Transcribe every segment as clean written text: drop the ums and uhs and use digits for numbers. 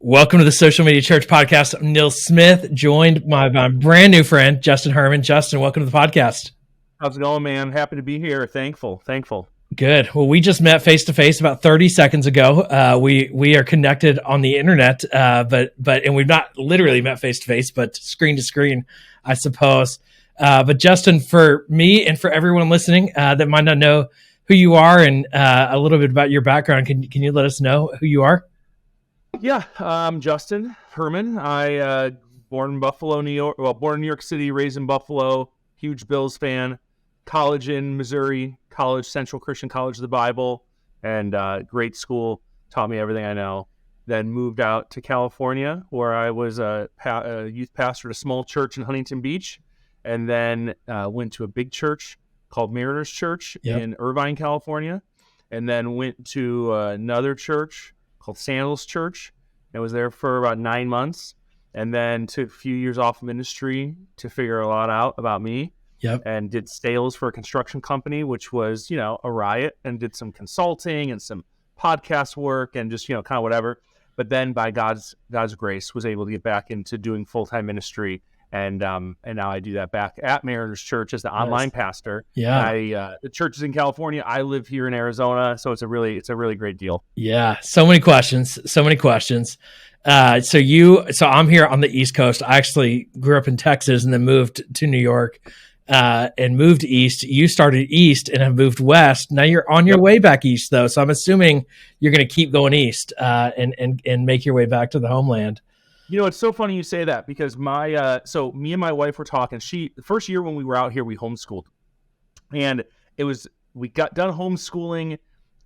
Welcome to the Social Media Church Podcast. I'm Neil Smith, joined by my brand new friend, Justin Herman. Justin, welcome to the podcast. How's it going, man? Happy to be here. Thankful. Good. Well, we just met face to face about 30 seconds ago. We are connected on the internet, but we've not literally met face to face, but screen to screen, I suppose. But Justin, for me and for everyone listening that might not know who you are and a little bit about your background, can you let us know who you are? Yeah, I'm Justin Herman. I born in Buffalo, New York. Well, born in New York City, raised in Buffalo. Huge Bills fan. College in Missouri. College, Central Christian College of the Bible, and great school. Taught me everything I know. Then moved out to California, where I was a youth pastor at a small church in Huntington Beach, and then went to a big church called Mariners Church in Irvine, California, and then went to another church called Sandals Church. I was there for about 9 months, and then took a few years off ministry to figure a lot out about me. And did sales for a construction company, which was, a riot, and did some consulting and some podcast work and just, kind of whatever. But then by God's grace, was able to get back into doing full-time ministry. And now I do that back at Mariners Church as the online pastor. The church is in California. I live here in Arizona, so it's a really great deal. Yeah, so many questions. So I'm here on the East Coast. I actually grew up in Texas and then moved to New York and moved east. You started east and have moved west. Now you're on your way back east, though. So I'm assuming you're going to keep going east and make your way back to the homeland. It's so funny you say that, because so me and my wife were talking. The first year when we were out here, we homeschooled, and we got done homeschooling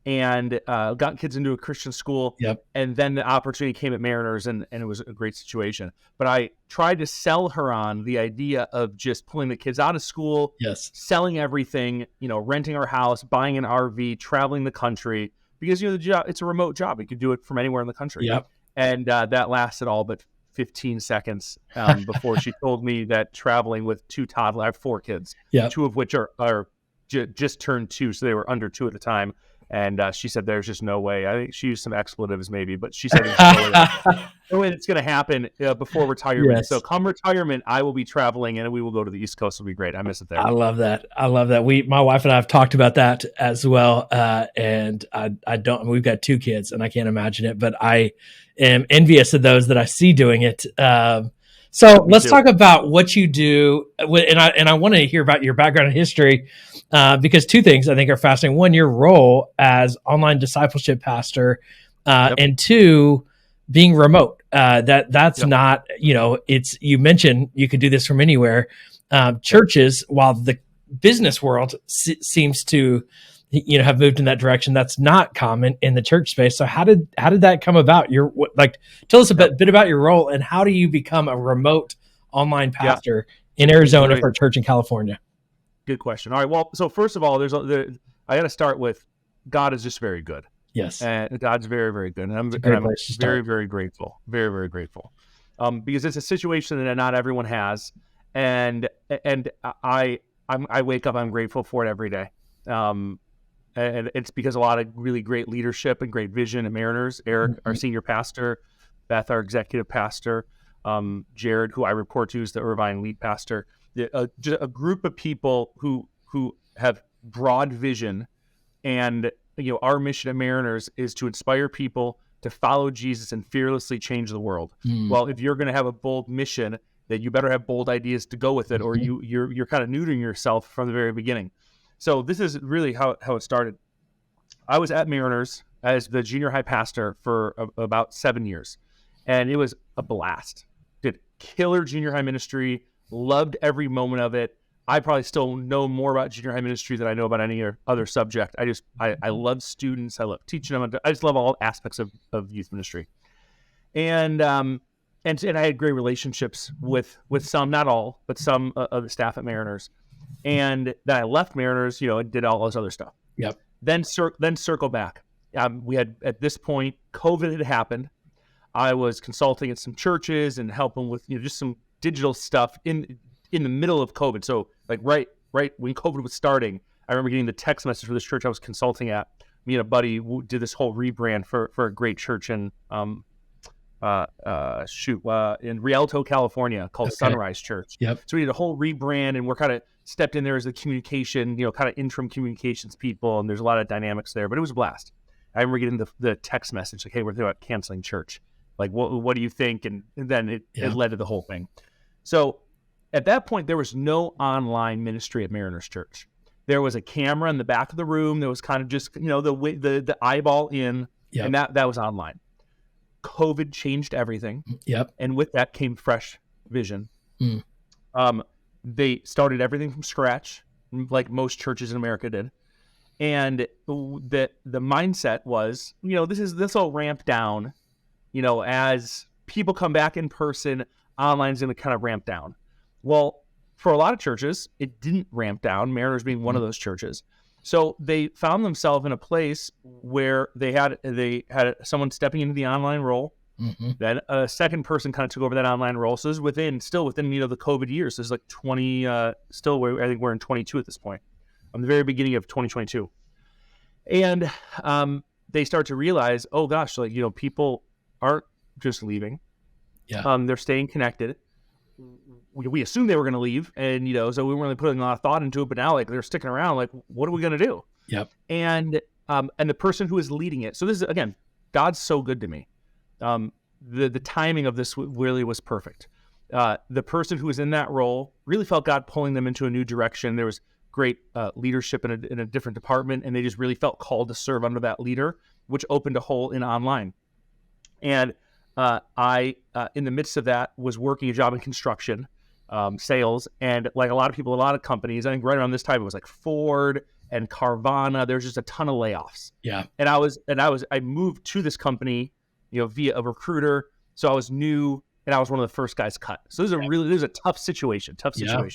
and got kids into a Christian school. And then the opportunity came at Mariners, and it was a great situation. But I tried to sell her on the idea of just pulling the kids out of school, selling everything, renting our house, buying an RV, traveling the country, because the job, it's a remote job. You could do it from anywhere in the country. And that lasted all but 15 seconds before she told me that traveling with two toddlers, I have 4 kids, 2 of which are just turned 2, so they were under 2 at the time. And she said there's just no way. I think she used some expletives maybe, but she said there's no way it's going to happen before retirement. So come retirement, I will be traveling and we will go to the East Coast. It'll be great. I miss it there. I love that. My wife and I have talked about that as well. And we've got 2 kids and I can't imagine it, but I am envious of those that I see doing it. So let's talk about what you do. And I want to hear about your background and history. Because 2 things I think are fascinating. 1, your role as online discipleship pastor, and 2, being remote. That's not, you mentioned you could do this from anywhere. Churches, while the business world seems to, have moved in that direction, that's not common in the church space. So how did that come about? Tell us a bit about your role, and how do you become a remote online pastor in Arizona for a church in California? Good question. All right. Well, so first of all, I got to start with God is just very good. Yes. And God's very, very good. And I'm very, very grateful. Very, very grateful. Because it's a situation that not everyone has. And I wake up, I'm grateful for it every day. And it's because a lot of really great leadership and great vision at Mariners. Eric, our senior pastor, Beth, our executive pastor, Jared, who I report to, is the Irvine lead pastor. A group of people who have broad vision, and our mission at Mariners is to inspire people to follow Jesus and fearlessly change the world. Well, if you're going to have a bold mission, then you better have bold ideas to go with it, or you're kind of neutering yourself from the very beginning. So this is really how it started. I was at Mariners as the junior high pastor for about 7 years, and it was a blast. Did killer junior high ministry. Loved every moment of it. I probably still know more about junior high ministry than I know about any other subject. I love students. I love teaching them. I just love all aspects of youth ministry. And I had great relationships with some, not all, but some of the staff at Mariners. And then I left Mariners, and did all this other stuff. Then circle back. We had, at this point, COVID had happened. I was consulting at some churches and helping with just some digital stuff in the middle of COVID. So like right when COVID was starting, I remember getting the text message for this church I was consulting at. Me and a buddy did this whole rebrand for a great church in in Rialto, California, called Sunrise Church. Yep. So we did a whole rebrand, and we're kind of stepped in there as the communication, kind of interim communications people, and there's a lot of dynamics there, but it was a blast. I remember getting the text message like, "Hey, we're thinking about canceling church. Like, what do you think?" And then it led to the whole thing. So at that point, there was no online ministry at Mariners Church. There was a camera in the back of the room. There was kind of just, the eyeball in, and that was online. COVID changed everything. Yep. And with that came fresh vision. They started everything from scratch, like most churches in America did. And the mindset was, this will ramp down, as people come back in person, online's going to kind of ramp down. Well, for a lot of churches, it didn't ramp down, Mariners being one of those churches. So they found themselves in a place where they had someone stepping into the online role. Then a second person kind of took over that online role. So this is still within the COVID years. So it's like 20. I think we're in 22 at this point, on the very beginning of 2022, and they start to realize, oh gosh, people aren't just leaving. They're staying connected. We assumed they were going to leave, and so we weren't really putting a lot of thought into it. But now, they're sticking around. Like, what are we going to do? Yep. And the person who is leading it. So this is, again, God's so good to me. The timing of this really was perfect. The person who was in that role really felt God pulling them into a new direction. There was great leadership in a different department, and they just really felt called to serve under that leader, which opened a hole in online. And I, in the midst of that, was working a job in construction, sales, and like a lot of people, a lot of companies, I think right around this time, it was like Ford and Carvana. There's just a ton of layoffs. Yeah. And I moved to this company, via a recruiter. So I was new, and I was one of the first guys cut. So this is a tough situation. Yeah.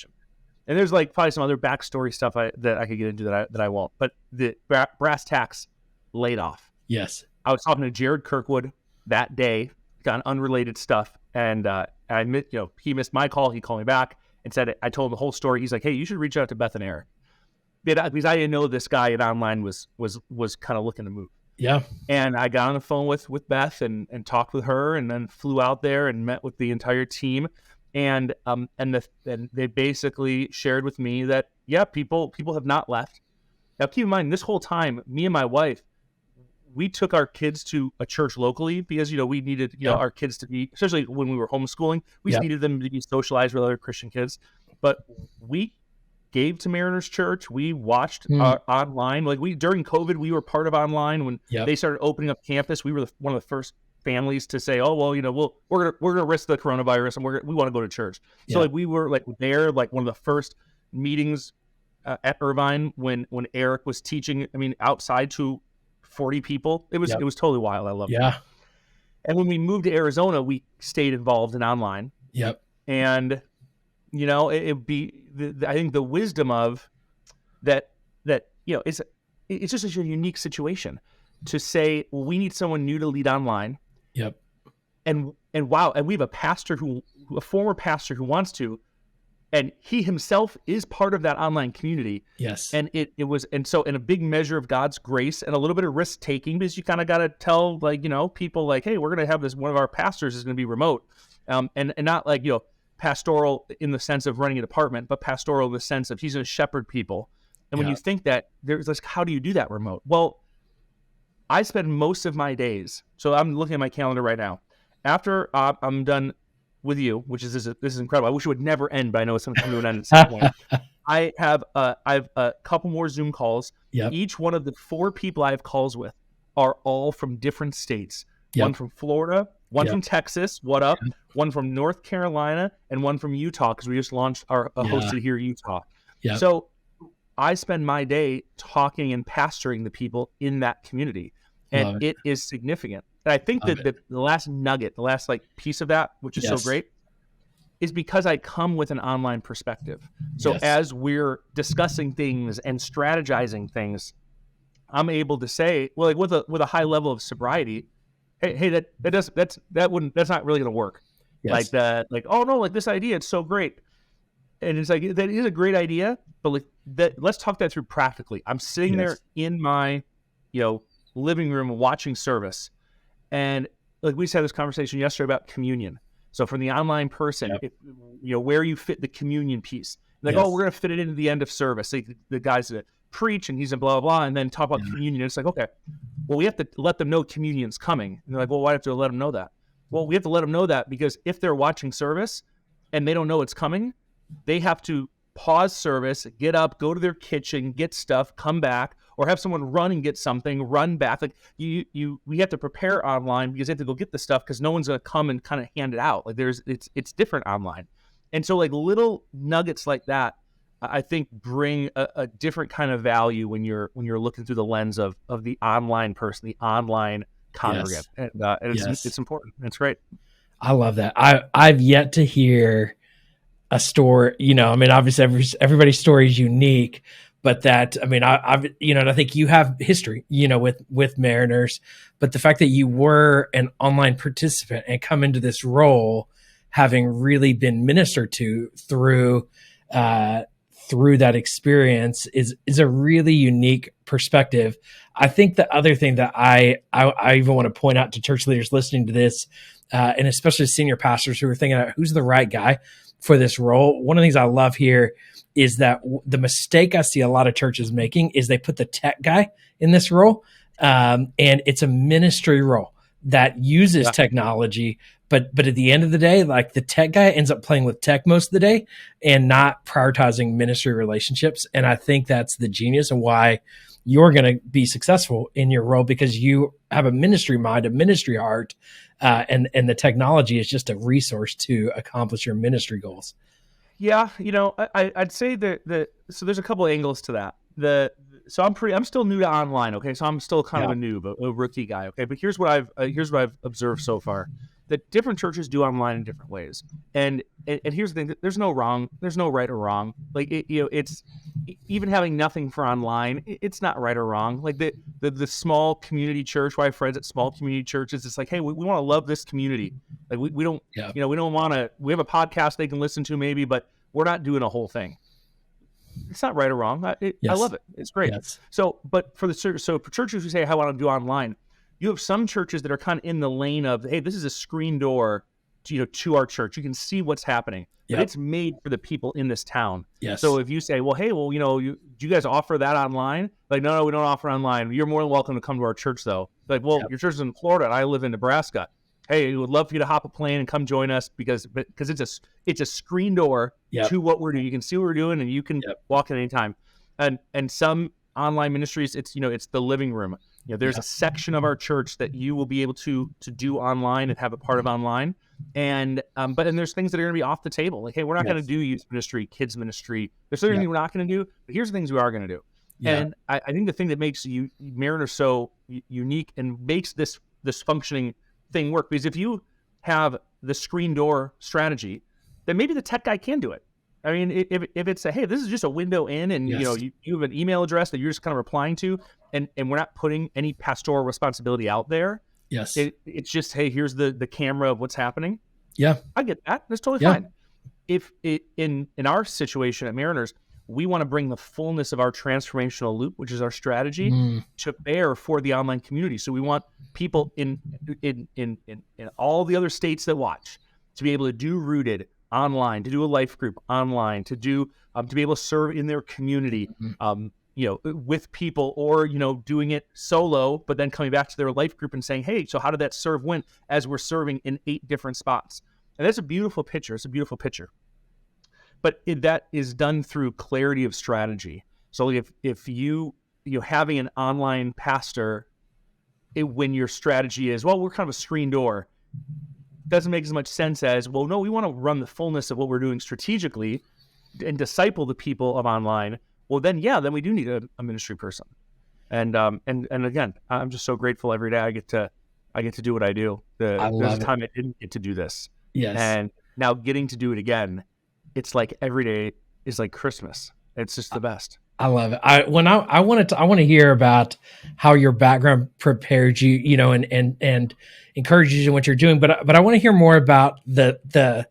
And there's like probably some other backstory stuff that I could get into that I won't. But the brass tacks, laid off. Yes. I was talking to Jared Kirkwood that day, on unrelated stuff, and he missed my call. He called me back and said, I told him the whole story. He's like, "Hey, you should reach out to Beth and Eric," because I didn't know this guy at online was kind of looking to move. Yeah. And I got on the phone with Beth and talked with her, and then flew out there and met with the entire team. And they basically shared with me that, people have not left. Now, keep in mind, this whole time, me and my wife, we took our kids to a church locally because, we needed, our kids to be, especially when we were homeschooling, we just needed them to be socialized with other Christian kids. But we gave to Mariners Church. We watched online. Like during COVID, we were part of online when they started opening up campus. We were one of the first families to say, "Oh, well, we're gonna risk the coronavirus, and we want to go to church." So we were there, one of the first meetings at Irvine when Eric was teaching. I mean, outside to 40 people. It was totally wild. I loved it. Yeah. And when we moved to Arizona, we stayed involved in online. Yep. And it'd be I think the wisdom of that it's just a unique situation to say, well, we need someone new to lead online. Yep. And wow, and we have a former pastor who wants to, and he himself is part of that online community. Yes. And it was, and so in a big measure of God's grace and a little bit of risk taking, because you kind of got to tell people hey, we're going to have this, one of our pastors is going to be remote. And not pastoral in the sense of running a department, but pastoral in the sense of he's going to shepherd people. And when you think that, there's this, how do you do that remote? Well, I spend most of my days, so I'm looking at my calendar right now, after I'm done with you, which is this is incredible. I wish it would never end, but I know it's going to come to an end at some point. I have a couple more Zoom calls. Yep. Each one of the 4 people I have calls with are all from different states. Yep. One from Florida, one from Texas, one from North Carolina, and one from Utah, because we just launched our Hosted Here Utah. Yep. So I spend my day talking and pastoring the people in that community, and it is significant. And I think that the last nugget, the last piece of that, which is so great, is because I come with an online perspective. So as we're discussing things and strategizing things, I'm able to say, well, with a high level of sobriety, hey, that's not really going to work. Yes. This idea, it's so great. And it's like, that is a great idea, but let's talk that through practically. I'm sitting there in my, living room watching service, and like we just had this conversation yesterday about communion. So from the online person, where you fit the communion piece, like, oh, we're going to fit it into the end of service. Like the guys that preach and he's a blah, blah, blah, and then talk about communion. It's like, okay, well, we have to let them know communion's coming. And they're like, well, why do we have to let them know that? Well, we have to let them know that because if they're watching service and they don't know it's coming, they have to pause service, get up, go to their kitchen, get stuff, come back, or have someone run and get something, run back. Like we have to prepare online because they have to go get the stuff because no one's going to come and kind of hand it out. Like it's different online. And so like little nuggets like that, I think bring a different kind of value when you're looking through the lens of the online person, the online congregant. And it's important. It's great. I love that. I've yet to hear a story, I mean, obviously everybody's story is unique, but that, I mean, I've, and I think you have history, with Mariners, but the fact that you were an online participant and come into this role, having really been ministered to through that experience is a really unique perspective. I think the other thing that I even want to point out to church leaders listening to this, and especially senior pastors who are thinking about who's the right guy for this role. One of the things I love here is that the mistake I see a lot of churches making is they put the tech guy in this role. And it's a ministry role that uses technology, but at the end of the day, like the tech guy ends up playing with tech most of the day and not prioritizing ministry relationships. And I think that's the genius and why you're going to be successful in your role, because you have a ministry mind, a ministry heart, and the technology is just a resource to accomplish your ministry goals. Yeah, I'd say that so there's a couple of angles to that. So I'm still new to online. Okay, so I'm still kind of a noob, a rookie guy. Okay, but here's what I've observed so far: that different churches do online in different ways. And here's the thing: there's no right or wrong. Like it's even having nothing for online, it's not right or wrong. Like the small community church, why I have friends at small community churches, it's like, hey, we want to love this community. Like we don't, we don't want to. We have a podcast they can listen to maybe, but we're not doing a whole thing. It's not right or wrong. I love it. It's great. Yes. So, but for churches who say, I want to do online, you have some churches that are kind of in the lane of, hey, this is a screen door to our church. You can see what's happening. But it's made for the people in this town. Yes. So if you say, well, hey, do you guys offer that online? Like, no, we don't offer online. You're more than welcome to come to our church, though. Like, well, your church is in Florida and I live in Nebraska. Hey, we would love for you to hop a plane and come join us because it's a screen door to what we're doing. You can see what we're doing and you can walk at any time. And some online ministries, it's the living room. There's a section of our church that you will be able to do online and have a part of online. And but then there's things that are going to be off the table. Like, hey, we're not going to do youth ministry, kids ministry. There's certain things we're not going to do, but here's the things we are going to do. And I think the thing that makes Mariner so unique and makes this functioning thing work, because if you have the screen door strategy, then maybe the tech guy can do it. I mean, if it's hey, this is just a window in, and you have an email address that you're just kind of replying to, and we're not putting any pastoral responsibility out there. Yes, it's just, hey, here's the camera of what's happening. Yeah, I get that. That's totally fine. If in our situation at Mariners, we want to bring the fullness of our transformational loop, which is our strategy, to bear for the online community. So we want people in all the other states that watch to be able to do Rooted online, to do a life group online, to do to be able to serve in their community, with people, or doing it solo, but then coming back to their life group and saying, hey, so how did that serve win as we're serving in 8 different spots? And that's a beautiful picture. It's a beautiful picture. But that is done through clarity of strategy. So if you having an online pastor, when your strategy is, well, we're kind of a screen door, doesn't make as much sense as, well, no, we want to run the fullness of what we're doing strategically and disciple the people of online. Well, then we do need a ministry person. And again, I'm just so grateful every day I get to do what I do. There's a time I didn't get to do this. Yes. And now getting to do it again, it's like every day is like Christmas. It's just the best. I love it. I want to hear about how your background prepared you, and encourages you in what you're doing. But I want to hear more about the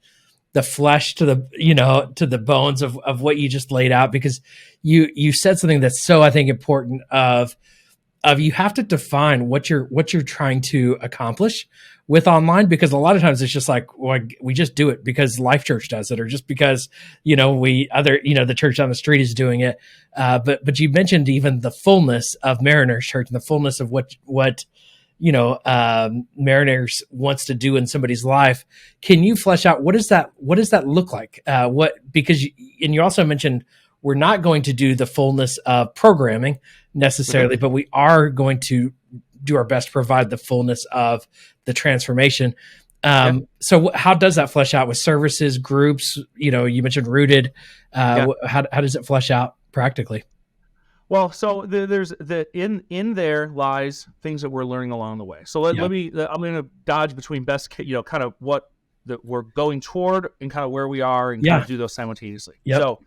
flesh to the bones of what you just laid out, because you said something that's so, I think, important of of you have to define what you're trying to accomplish with online, because a lot of times it's just like, well, we just do it because Life Church does it, or just because the church on the street is doing it. But you mentioned even the fullness of Mariners Church and the fullness of what Mariners wants to do in somebody's life. Can you flesh out what does that look like? And you also mentioned we're not going to do the fullness of programming necessarily, but we are going to do our best to provide the fullness of the transformation. So how does that flesh out with services, groups? You mentioned Rooted. How does it flesh out practically? Well, so there's in there lies things that we're learning along the way. So I'm going to dodge between best, kind of what that we're going toward and kind of where we are, and kind of do those simultaneously. Yep. So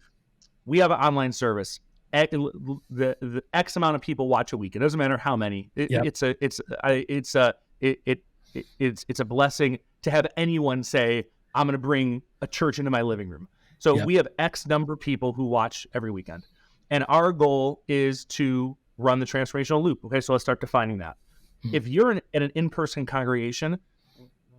we have an online service. The X amount of people watch a week. It doesn't matter how many. It's a blessing to have anyone say, I'm going to bring a church into my living room. So we have X number of people who watch every weekend. And our goal is to run the transformational loop. Okay, so let's start defining that. If you're in an in-person congregation,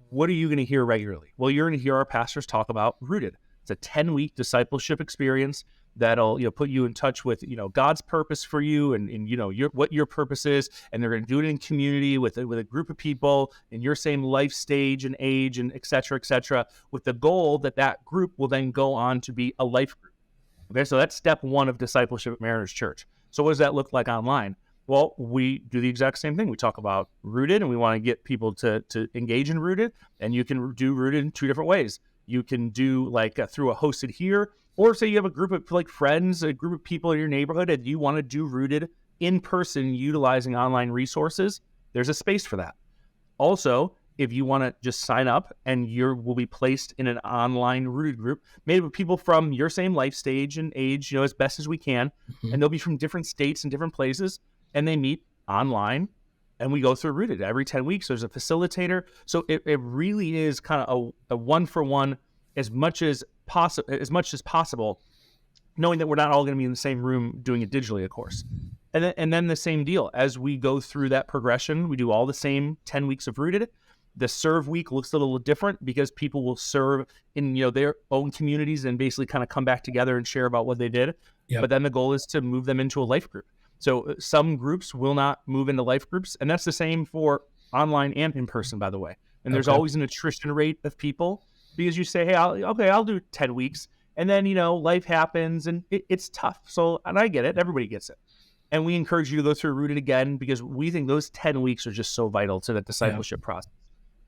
what are you going to hear regularly? Well, you're going to hear our pastors talk about Rooted. It's a 10-week discipleship experience that'll put you in touch with God's purpose for you, and what your purpose is, and they're going to do it in community with a group of people in your same life stage and age, and et cetera, with the goal that group will then go on to be a life group. Okay, so that's step one of discipleship at Mariners Church. So what does that look like online? Well, we do the exact same thing. We talk about Rooted, and we want to get people to engage in Rooted, and you can do Rooted in two different ways. You can do through a hosted here, or say you have a group of friends, a group of people in your neighborhood, and you want to do Rooted in person utilizing online resources. There's a space for that. Also, if you want to just sign up, and will be placed in an online Rooted group made with people from your same life stage and age, as best as we can. Mm-hmm. And they'll be from different states and different places, and they meet online, and we go through Rooted every 10 weeks. There's a facilitator. So it really is kind of a one-for-one as much as possible, knowing that we're not all going to be in the same room doing it digitally, of course. And then the same deal. As we go through that progression, we do all the same 10 weeks of Rooted. The serve week looks a little different because people will serve in their own communities and basically kind of come back together and share about what they did. Yep. But then the goal is to move them into a life group. So some groups will not move into life groups, and that's the same for online and in person, by the way. And there's always an attrition rate of people, because you say, hey, I'll do 10 weeks. And then, life happens, and it's tough. So, and I get it. Everybody gets it. And we encourage you to go through Rooted again, because we think those 10 weeks are just so vital to that discipleship process.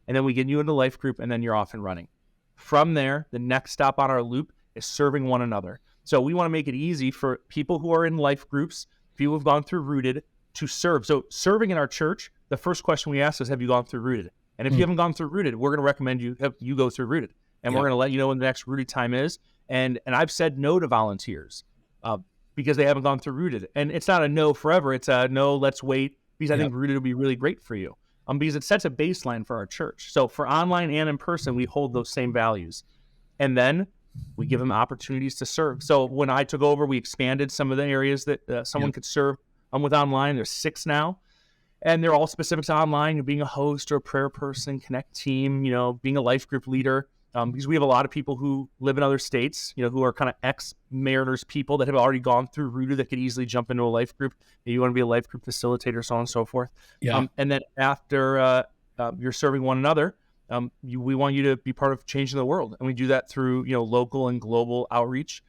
And then we get you into life group, and then you're off and running. From there, the next stop on our loop is serving one another. So we want to make it easy for people who are in life groups, people who have gone through Rooted, to serve. So serving in our church, the first question we ask is, have you gone through Rooted? And if you haven't gone through Rooted, we're going to recommend you go through Rooted. And we're going to let you know when the next Rooted time is. And I've said no to volunteers because they haven't gone through Rooted. And it's not a no forever. It's a no, let's wait, because I think Rooted will be really great for you. Because it sets a baseline for our church. So for online and in person, we hold those same values. And then we give them opportunities to serve. So when I took over, we expanded some of the areas that someone could serve with online. There's 6 now. And they're all specific to online, being a host or a prayer person, connect team, being a life group leader. Because we have a lot of people who live in other states, who are kind of ex-Mariners people that have already gone through Rooted that could easily jump into a life group. You want to be a life group facilitator, so on and so forth. Yeah. And then after you're serving one another, we want you to be part of changing the world. And we do that through, local and global outreach.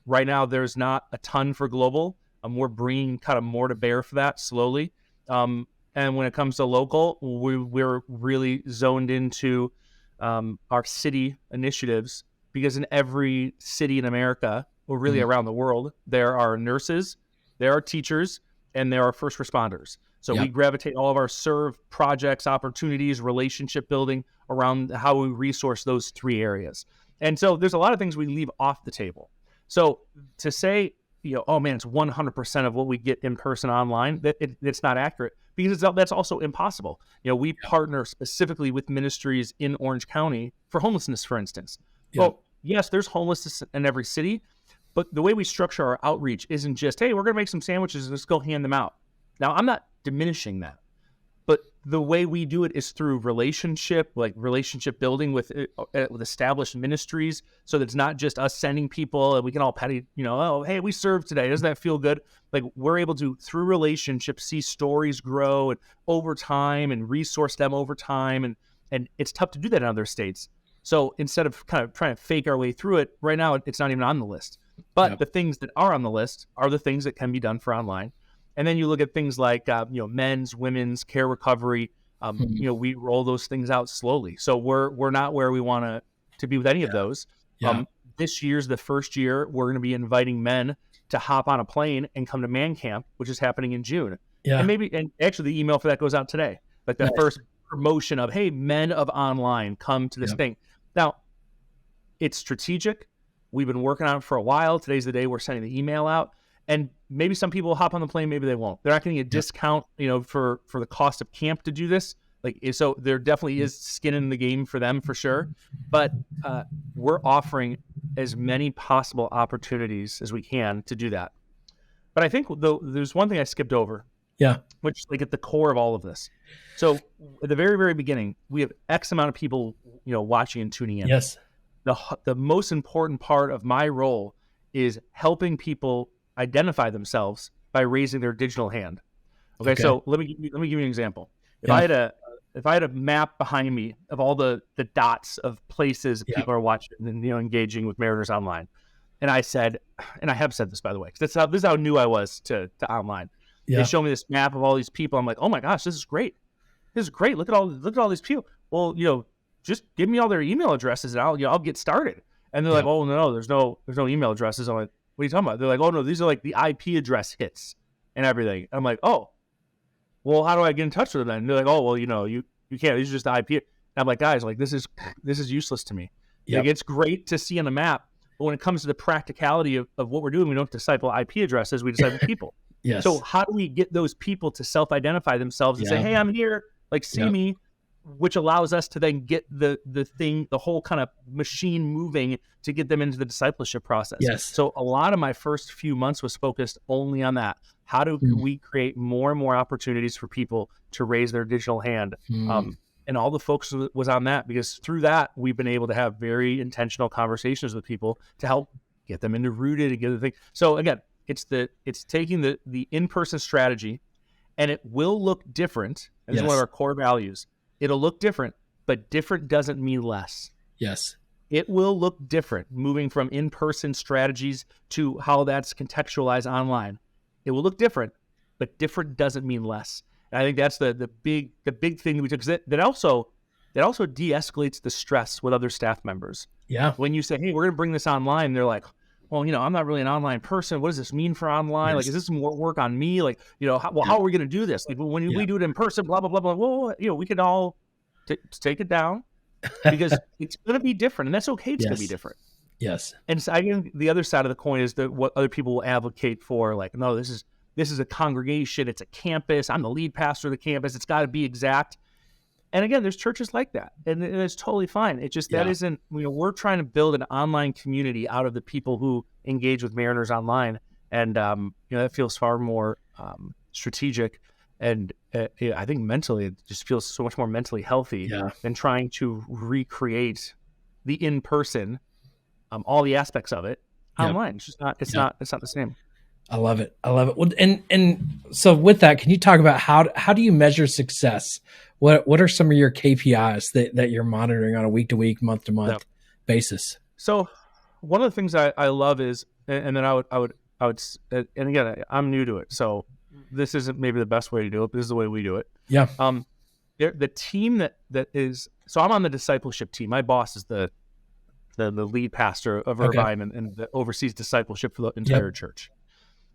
Right now, there's not a ton for global. We're bringing kind of more to bear for that slowly. And when it comes to local, we're really zoned into our city initiatives, because in every city in America, or really around the world, there are nurses, there are teachers, and there are first responders. So we gravitate all of our serve projects, opportunities, relationship building around how we resource those 3 areas. And so there's a lot of things we leave off the table. So to say, oh man, it's 100% of what we get in person online, it's not accurate, because that's also impossible. We partner specifically with ministries in Orange County for homelessness, for instance. Yeah. Well, yes, there's homelessness in every city, but the way we structure our outreach isn't just, hey, we're going to make some sandwiches and let's go hand them out. Now, I'm not diminishing that. But the way we do it is through relationship building with established ministries, so that it's not just us sending people and we can all petty, oh, hey, we served today. Doesn't that feel good? Like, we're able to, through relationships, see stories grow and over time and resource them over time. And it's tough to do that in other states. So instead of kind of trying to fake our way through it, right now it's not even on the list. But the things that are on the list are the things that can be done for online. And then you look at things like, men's, women's, care recovery. We roll those things out slowly. So we're not where we want to be with any of those. This year's the first year we're going to be inviting men to hop on a plane and come to Man Camp, which is happening in June. And actually the email for that goes out today. Like the first promotion of, hey, men of online, come to this thing. Now, it's strategic. We've been working on it for a while. Today's the day we're sending the email out. And maybe some people will hop on the plane, maybe they won't. They're not getting a discount, for the cost of camp to do this. So there definitely is skin in the game for them, for sure. But we're offering as many possible opportunities as we can to do that. But I think there's one thing I skipped over. Which is at the core of all of this. So at the very, very beginning, we have X amount of people, watching and tuning in. Yes. The most important part of my role is helping people identify themselves by raising their digital hand. Okay. So let me give you an example. If I had a map behind me of all the dots of places people are watching and engaging with Mariners Online, and I said, and I have said this, by the way, because this is how new I was to online. They show me this map of all these people. I'm like, oh my gosh, this is great. This is great. Look at all these people. Well, just give me all their email addresses and I'll get started. And they're like, oh no, there's no email addresses. I'm like, what are you talking about? They're like, oh no, these are the IP address hits and everything. I'm like, oh, well, how do I get in touch with them then? And they're like, oh, well, you can't. These are just the IP. And I'm like, guys, this is useless to me. It's great to see on the map, but when it comes to the practicality of what we're doing, we don't disciple IP addresses, we disciple people. So how do we get those people to self-identify themselves and say, hey, I'm here, see me, which allows us to then get the whole kind of machine moving to get them into the discipleship process. So a lot of my first few months was focused only on that. How do we create more and more opportunities for people to raise their digital hand? And all the focus was on that, because through that, we've been able to have very intentional conversations with people to help get them into Rooted and get the thing. So again, it's taking the in-person strategy, and it will look different. This is one of our core values. It'll look different, but different doesn't mean less. It will look different, moving from in-person strategies to how that's contextualized online. It will look different, but different doesn't mean less. And I think that's the big thing that we took. That also de-escalates the stress with other staff members. When you say, hey, we're going to bring this online, they're like, well, I'm not really an online person. What does this mean for online? Is this more work on me? How are we going to do this? When we do it in person, blah, blah, blah, blah. Well, we could all take it down, because it's going to be different, and that's okay. It's going to be different. And so I think the other side of the coin is that what other people will advocate for, no, this is a congregation. It's a campus. I'm the lead pastor of the campus. It's got to be exact. And again, there's churches like that, and it's totally fine. It just, that isn't, we're trying to build an online community out of the people who engage with Mariners Online. And, that feels far more strategic. And I think mentally, it just feels so much more mentally healthy than trying to recreate the in-person, all the aspects of it online. It's just not, it's not the same. I love it. Well, and so with that, can you talk about how do you measure success? What are some of your KPIs that you're monitoring on a week to week, month to month basis? So one of the things I love is, and then I would, and again, I'm new to it, so this isn't maybe the best way to do it, but this is the way we do it. The team that is, so I'm on the discipleship team. My boss is the lead pastor of Irvine and that oversees discipleship for the entire church.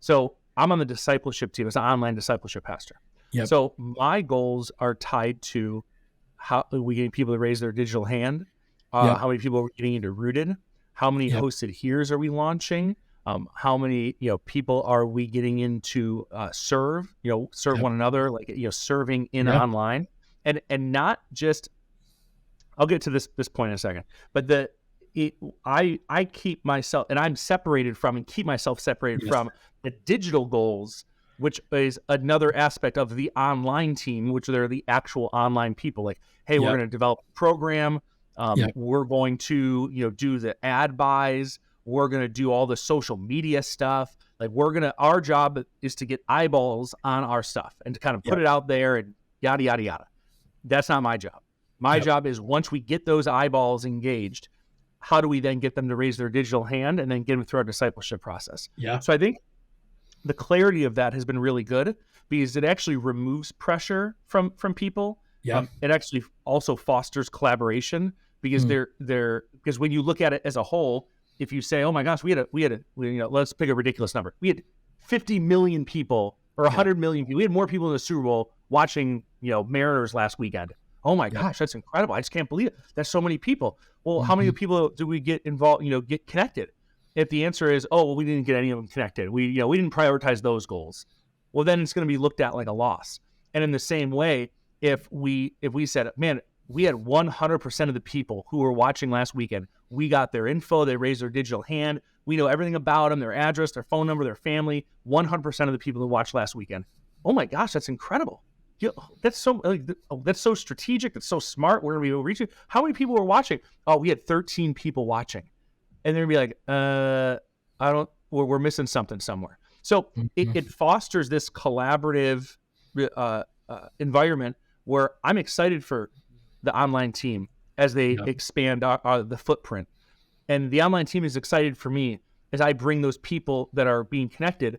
So I'm on the discipleship team. It's an online discipleship pastor. So my goals are tied to how we get people to raise their digital hand, how many people are getting into Rooted, how many hosted here's are we launching, how many people are we getting into serve one another, serving in online, and not just. I'll get to this point in a second, but I keep myself, and I'm separated from, and keep myself separated from the digital goals which is another aspect of the online team, which are the actual online people. Like, hey, we're going to develop a program. We're going to, do the ad buys. We're going to do all the social media stuff. Like, our job is to get eyeballs on our stuff and to kind of put it out there and yada, yada, yada. That's not my job. My job is, once we get those eyeballs engaged, how do we then get them to raise their digital hand and then get them through our discipleship process? So I think the clarity of that has been really good, because it actually removes pressure from people. It actually also fosters collaboration, because because when you look at it as a whole, if you say, oh my gosh, we had let's pick a ridiculous number. We had 50 million people or 100 million people. We had more people in the Super Bowl watching, Mariners last weekend. Oh my gosh, that's incredible. I just can't believe it. That's so many people. Well, how many people do we get involved, get connected? If the answer is, oh, well, we didn't get any of them connected, we didn't prioritize those goals, well, then it's going to be looked at like a loss. And in the same way, if we said, man, we had 100% of the people who were watching last weekend, we got their info, they raised their digital hand, we know everything about them, their address, their phone number, their family, 100% of the people who watched last weekend. Oh my gosh, that's incredible. That's so strategic. That's so smart. We're going to be reaching. How many people were watching? Oh, we had 13 people watching. And they're going to be like, we're missing something somewhere. So it fosters this collaborative environment where I'm excited for the online team as they expand the footprint. And the online team is excited for me as I bring those people that are being connected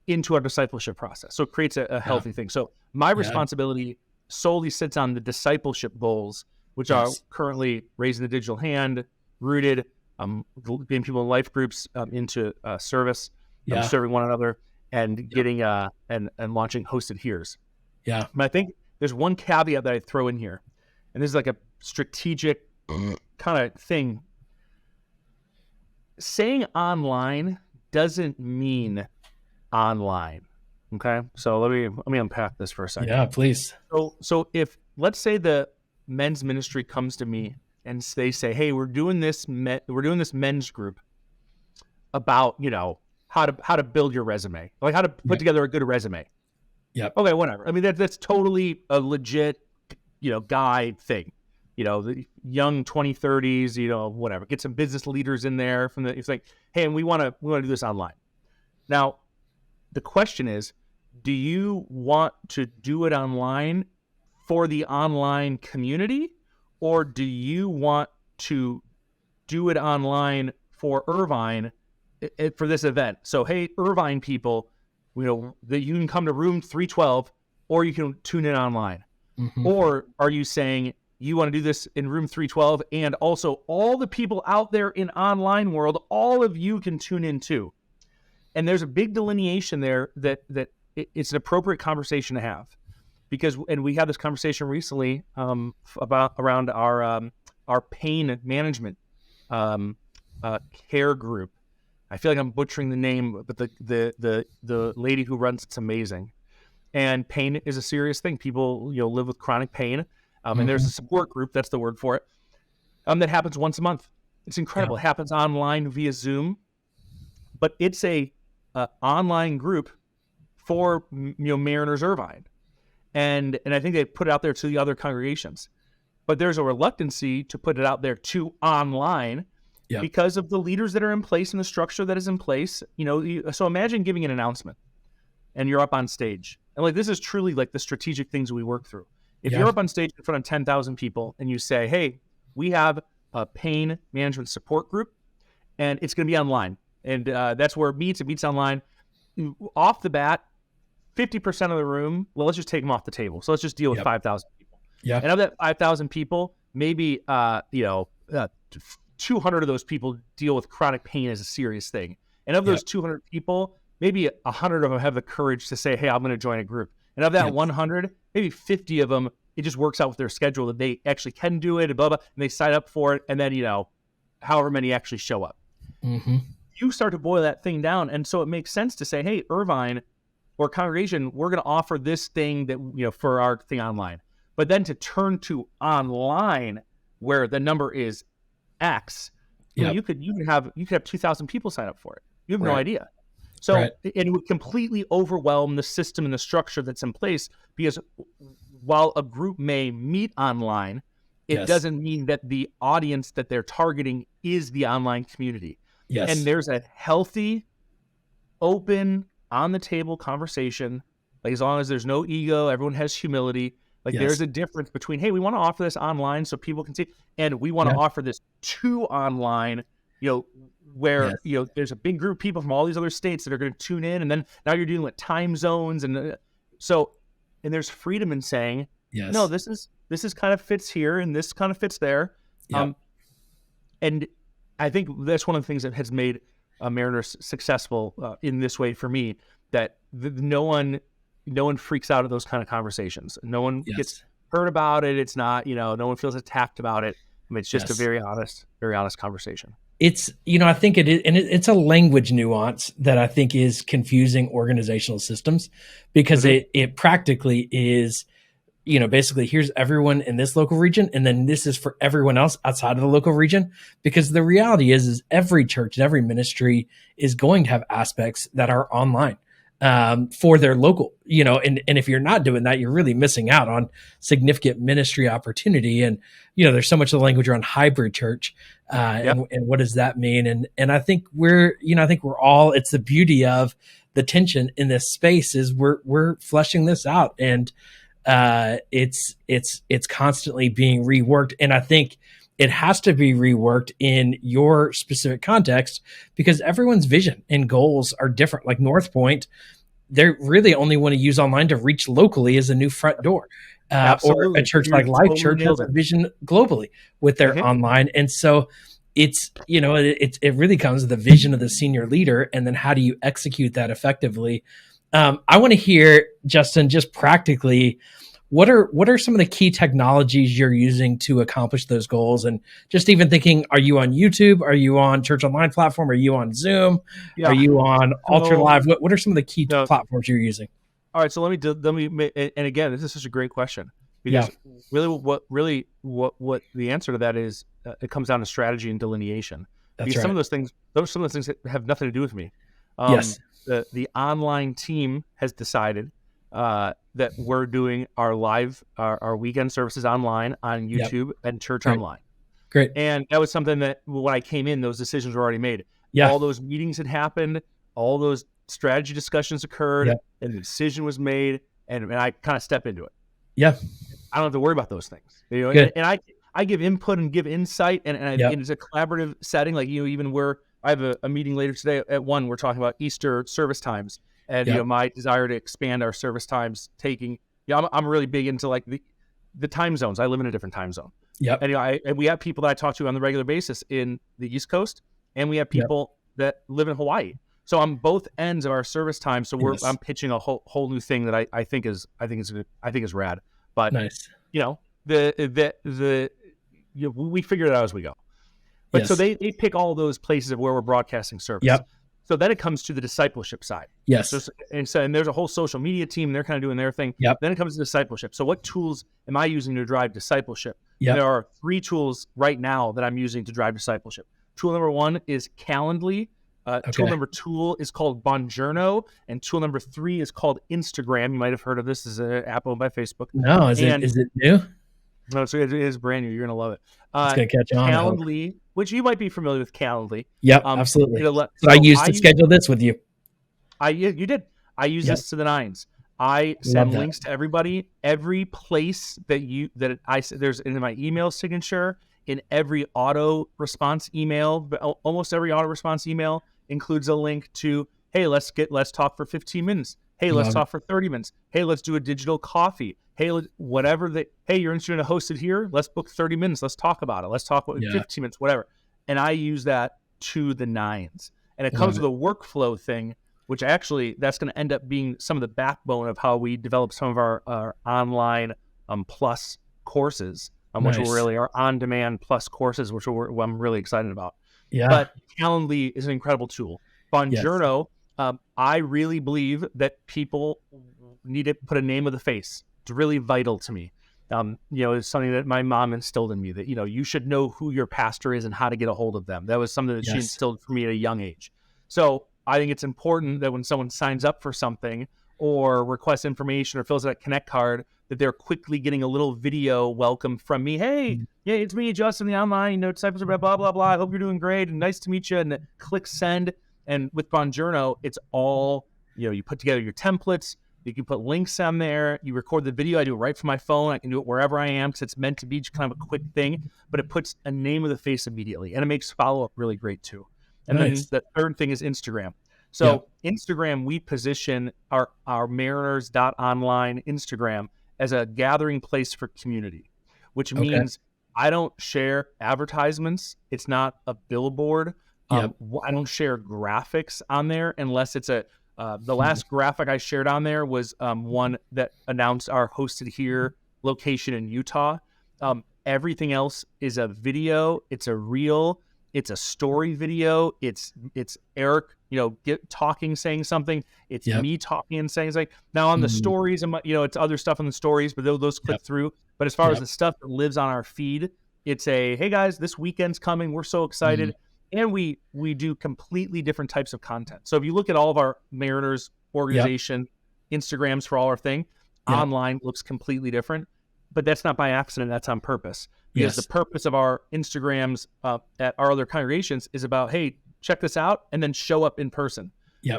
into our discipleship process. So it creates a healthy thing. So my responsibility solely sits on the discipleship goals, which are currently raising the digital hand, rooted, getting people in life groups into service, serving one another, and getting and launching hosted hears. But I think there's one caveat that I throw in here, and this is like a strategic kind of thing. Saying online doesn't mean online. Okay. So let me unpack this for a second. Yeah, please. So if, let's say, the men's ministry comes to me and they say, hey, we're doing this men's group about, how to build your resume, like how to put together a good resume. Okay, whatever. I mean, that's totally a legit, guy thing. The young 2030s, whatever. Get some business leaders in there it's like, hey, and we want to do this online. Now, the question is, do you want to do it online for the online community, or do you want to do it online for Irvine for this event? So, hey, Irvine people, that you can come to room 312, or you can tune in online. Or are you saying you want to do this in room 312, and also all the people out there in online world, all of you can tune in too? And there's a big delineation there that it's an appropriate conversation to have, and we had this conversation recently around our pain management care group. I feel like I'm butchering the name, but the lady who runs it's amazing. And pain is a serious thing. People live with chronic pain, and there's a support group, that's the word for it, that happens once a month. It's incredible. It happens online via Zoom, but it's a online group for Mariners Irvine, and I think they put it out there to the other congregations, but there's a reluctancy to put it out there to online because of the leaders that are in place and the structure that is in place. So imagine giving an announcement, and you're up on stage, and this is truly the strategic things we work through. If you're up on stage in front of 10,000 people and you say, hey, we have a pain management support group, and it's going to be online. And that's where it meets online. Off the bat, 50% of the room, well, let's just take them off the table. So let's just deal with 5,000 people. And of that 5,000 people, maybe 200 of those people deal with chronic pain as a serious thing. And of those 200 people, maybe 100 of them have the courage to say, hey, I'm going to join a group. And of that 100, maybe 50 of them, it just works out with their schedule that they actually can do it, and blah, blah, and they sign up for it. And then, however many actually show up. You start to boil that thing down. And so it makes sense to say, hey, Irvine or congregation, we're going to offer this thing that, for our thing online. But then to turn to online where the number is X, you could have 2,000 people sign up for it. You have no idea. So it would completely overwhelm the system and the structure that's in place, because while a group may meet online, it doesn't mean that the audience that they're targeting is the online community. Yes. And there's a healthy, open, on the table conversation, like as long as there's no ego, everyone has humility. Like there's a difference between, hey, we want to offer this online so people can see, and we want to offer this to online, where, there's a big group of people from all these other states that are going to tune in. And then now you're dealing with time zones. And and there's freedom in saying, no, this is kind of fits here and this kind of fits there. And I think that's one of the things that has made Mariners successful in this way for me, that no one freaks out at those kind of conversations. No one gets hurt about it. It's not, no one feels attacked about it. I mean, it's just a very honest conversation. It's, I think it is, and it's a language nuance that I think is confusing organizational systems, because it practically is, basically here's everyone in this local region, and then this is for everyone else outside of the local region. Because the reality is every church and every ministry is going to have aspects that are online for their local, and if you're not doing that, you're really missing out on significant ministry opportunity. And, there's so much of the language around hybrid church and what does that mean? And I think we're all, it's the beauty of the tension in this space is we're fleshing this out, and it's constantly being reworked. And I think it has to be reworked in your specific context, because everyone's vision and goals are different. Like North Point, they really only want to use online to reach locally as a new front door. Or a church like Life Church has a vision globally with their online. And so it's, it really comes to the vision of the senior leader, and then how do you execute that effectively? I want to hear, Justin, just practically, what are some of the key technologies you're using to accomplish those goals? And just even thinking, are you on YouTube? Are you on Church Online platform? Are you on Zoom? Are you on Alter Live? What are some of the key platforms you're using? All right, so let me, and again, this is such a great question, because what the answer to that is, it comes down to strategy and delineation. Because some of those things that have nothing to do with me. The online team has decided that we're doing our weekend services online on YouTube and Church Online. Great. And that was something that when I came in, those decisions were already made. All those meetings had happened, all those strategy discussions occurred, and the decision was made, and I kind of step into it. I don't have to worry about those things. And I give input and give insight, and it's a collaborative setting. Like, even I have a meeting later today at 1, we're talking about Easter service times, and my desire to expand our service times, I'm really big into like the time zones. I live in a different time zone. And we have people that I talk to on the regular basis in the East Coast, and we have people that live in Hawaii. So on both ends of our service time, so I'm pitching a whole new thing that I think is rad. But we figure it out as we go. But so they pick all those places of where we're broadcasting service. So then it comes to the discipleship side. And there's a whole social media team. They're kind of doing their thing. Then it comes to discipleship. So what tools am I using to drive discipleship? There are 3 tools right now that I'm using to drive discipleship. Tool number 1 is Calendly. Tool number 2 is called Bonjourno, and tool number 3 is called Instagram. You might have heard of this. This is an app owned by Facebook. No, is it new? No, so it is brand new. You're gonna love it. It's gonna catch on. Calendly, which you might be familiar with, Calendly. Absolutely. So I used to schedule this with you. You did. I use this to the nines. I send links to everybody. Every place there's in my email signature, in every auto response email, almost every auto response email includes a link to, hey, let's talk for 15 minutes. Hey, let's talk for 30 minutes. Hey, let's do a digital coffee. Hey, hey, you're interested in a hosted here? Let's book 30 minutes. Let's talk about it. Let's talk about 15 minutes, whatever. And I use that to the nines. And it comes with a workflow thing, which actually that's going to end up being some of the backbone of how we develop some of our online plus courses, which will really are on-demand plus courses, which I'm really excited about. But Calendly is an incredible tool. Bonjourno, I really believe that people need to put a name of the face. It's really vital to me. It's something that my mom instilled in me, that, you should know who your pastor is and how to get a hold of them. That was something that she instilled for me at a young age. So I think it's important that when someone signs up for something or requests information or fills out a Connect card, that they're quickly getting a little video welcome from me. Hey, yeah, it's me, Justin, the online, disciples, blah, blah, blah. I hope you're doing great and nice to meet you. And click send. And with Bonjourno, it's all, you put together your templates. You can put links on there. You record the video. I do it right from my phone. I can do it wherever I am because it's meant to be just kind of a quick thing, but it puts a name of the face immediately. And it makes follow-up really great too. And nice. Then the third thing is Instagram. So Instagram, we position our mariners.online Instagram as a gathering place for community, which means I don't share advertisements. It's not a billboard. I don't share graphics on there unless it's the last graphic I shared on there was one that announced our hosted here location in Utah. Everything else is a video. It's a reel. It's a story video. It's Eric, talking, saying something. It's me talking and saying something. Now on the stories, it's other stuff on the stories, but those click through. But as far as the stuff that lives on our feed, it's hey guys, this weekend's coming. We're so excited. And we do completely different types of content. So if you look at all of our Mariners organization Instagrams for all our thing, online looks completely different. But that's not by accident. That's on purpose. Because the purpose of our Instagrams at our other congregations is about, hey, check this out, and then show up in person.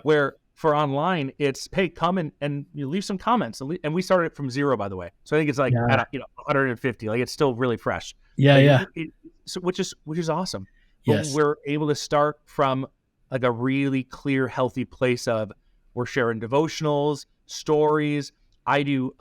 Where for online, it's, hey, come and you leave some comments. And we started it from 0, by the way. So I think it's like at 150. Like it's still really fresh. So which is awesome. But we're able to start from like a really clear, healthy place of we're sharing devotionals, stories. I do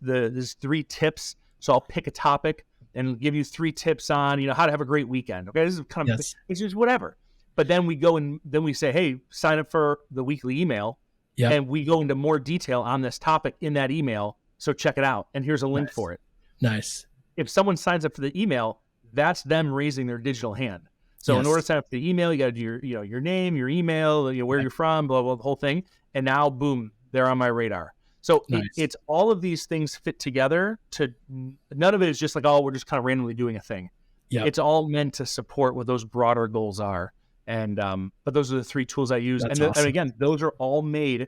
there's 3 tips. So I'll pick a topic and give you 3 tips on, how to have a great weekend. Okay. This is kind of, it's just whatever. But then we go and then we say, hey, sign up for the weekly email. And we go into more detail on this topic in that email. So check it out. And here's a link for it. Nice. If someone signs up for the email, that's them raising their digital hand. So in order to sign up for the email, you got to do your name, your email, where you're from, blah, blah, the whole thing. And now, boom, they're on my radar. So it's all of these things fit together to none of it is just like, oh, we're just kind of randomly doing a thing. It's all meant to support what those broader goals are. And but those are the 3 tools I use. And again, those are all made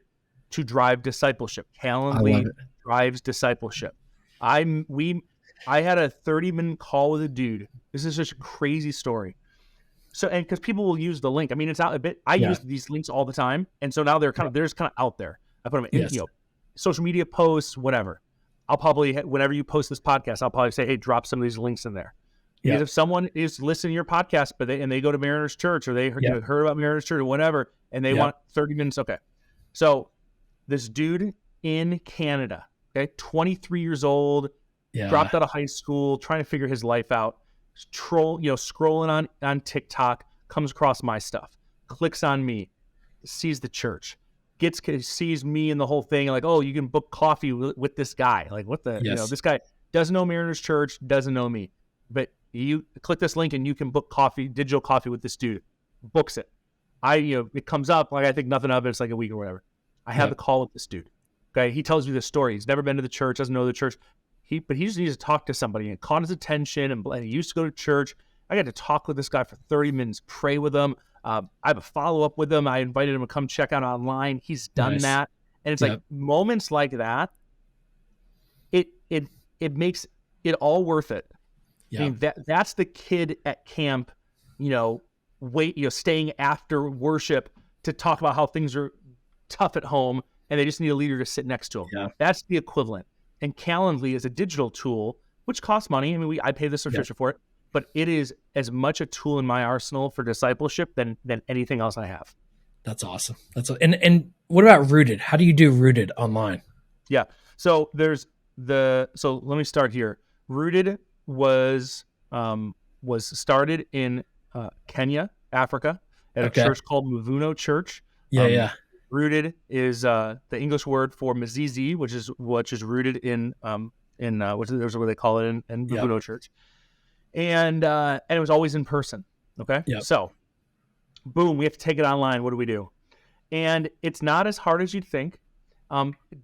to drive discipleship. Calendly drives discipleship. I had a 30-minute call with a dude. This is such a crazy story. So, and because people will use the link, I mean, it's out a bit. I use these links all the time, and so now they're kind of out there. I put them in, social media posts, whatever. I'll probably, whenever you post this podcast, I'll probably say, hey, drop some of these links in there. Because if someone is listening to your podcast, but they go to Mariners Church or they heard about Mariners Church or whatever, and they want 30 minutes, okay. So this dude in Canada, 23 years old, dropped out of high school, trying to figure his life out. Scrolling on TikTok, comes across my stuff, clicks on me, sees the church, sees me and the whole thing, like, oh, you can book coffee with this guy. Like, what the, this guy doesn't know Mariners Church, doesn't know me, but you click this link and you can book digital coffee with this dude. Books it. It comes up, like I think nothing of it. It's like a week or whatever. I have the call with this dude. Okay, he tells me the story. He's never been to the church, doesn't know the church. But he just needs to talk to somebody, and caught his attention, and he used to go to church. I got to talk with this guy for 30 minutes, pray with him. I have a follow-up with him. I invited him to come check out online. He's done that. And it's like moments like that, it makes it all worth it. I mean, that's the kid at camp, staying after worship to talk about how things are tough at home, and they just need a leader to sit next to them. That's the equivalent. And Calendly is a digital tool, which costs money. I mean, I pay the subscription for it, but it is as much a tool in my arsenal for discipleship than anything else I have. That's awesome. And what about Rooted? How do you do Rooted online? Yeah. So so let me start here. Rooted was started in Kenya, Africa, at a church called Mavuno Church. Rooted is the English word for Mzizi, which is rooted in which is where they call it in Mavuno Church, and it was always in person. Okay, so boom, we have to take it online. What do we do? And it's not as hard as you'd think.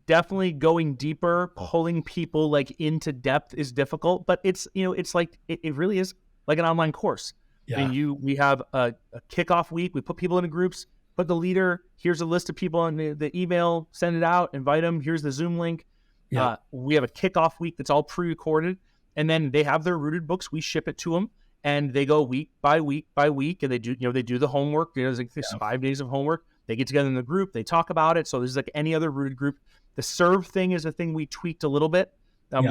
Definitely going deeper, pulling people like into depth is difficult, but it's like it really is like an online course. I mean, we have a kickoff week. We put people into groups. put the leader, here's a list of people in the email, send it out, invite them, here's the Zoom link. Yeah. We have a kickoff week that's all pre-recorded, and then they have their rooted books. We ship it to them, and they go week by week by week, and they do the homework. There's 5 days of homework. They get together in the group, they talk about it. So this is like any other rooted group. The serve thing is a thing we tweaked a little bit.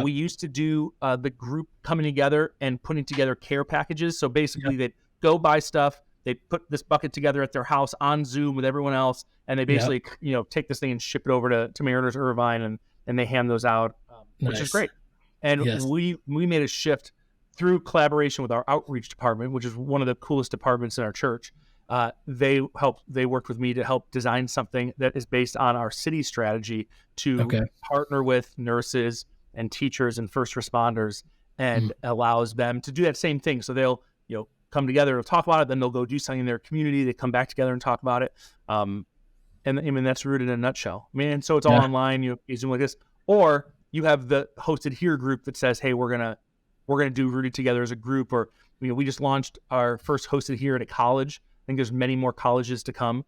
We used to do the group coming together and putting together care packages. So basically they'd go buy stuff, they put this bucket together at their house on Zoom with everyone else, and they basically take this thing and ship it over to Mariners Irvine, and they hand those out, which is great. And we made a shift through collaboration with our outreach department, which is one of the coolest departments in our church. They worked with me to help design something that is based on our city strategy to partner with nurses and teachers and first responders, and allows them to do that same thing. So they'll come together, they'll talk about it, then they'll go do something in their community. They come back together and talk about it. And I mean, that's rooted in a nutshell. I mean, and so it's all online. You Zoom like this, or you have the Hosted Here group that says, hey, we're gonna do Rooted together as a group. Or we just launched our first Hosted Here at a college. I think there's many more colleges to come.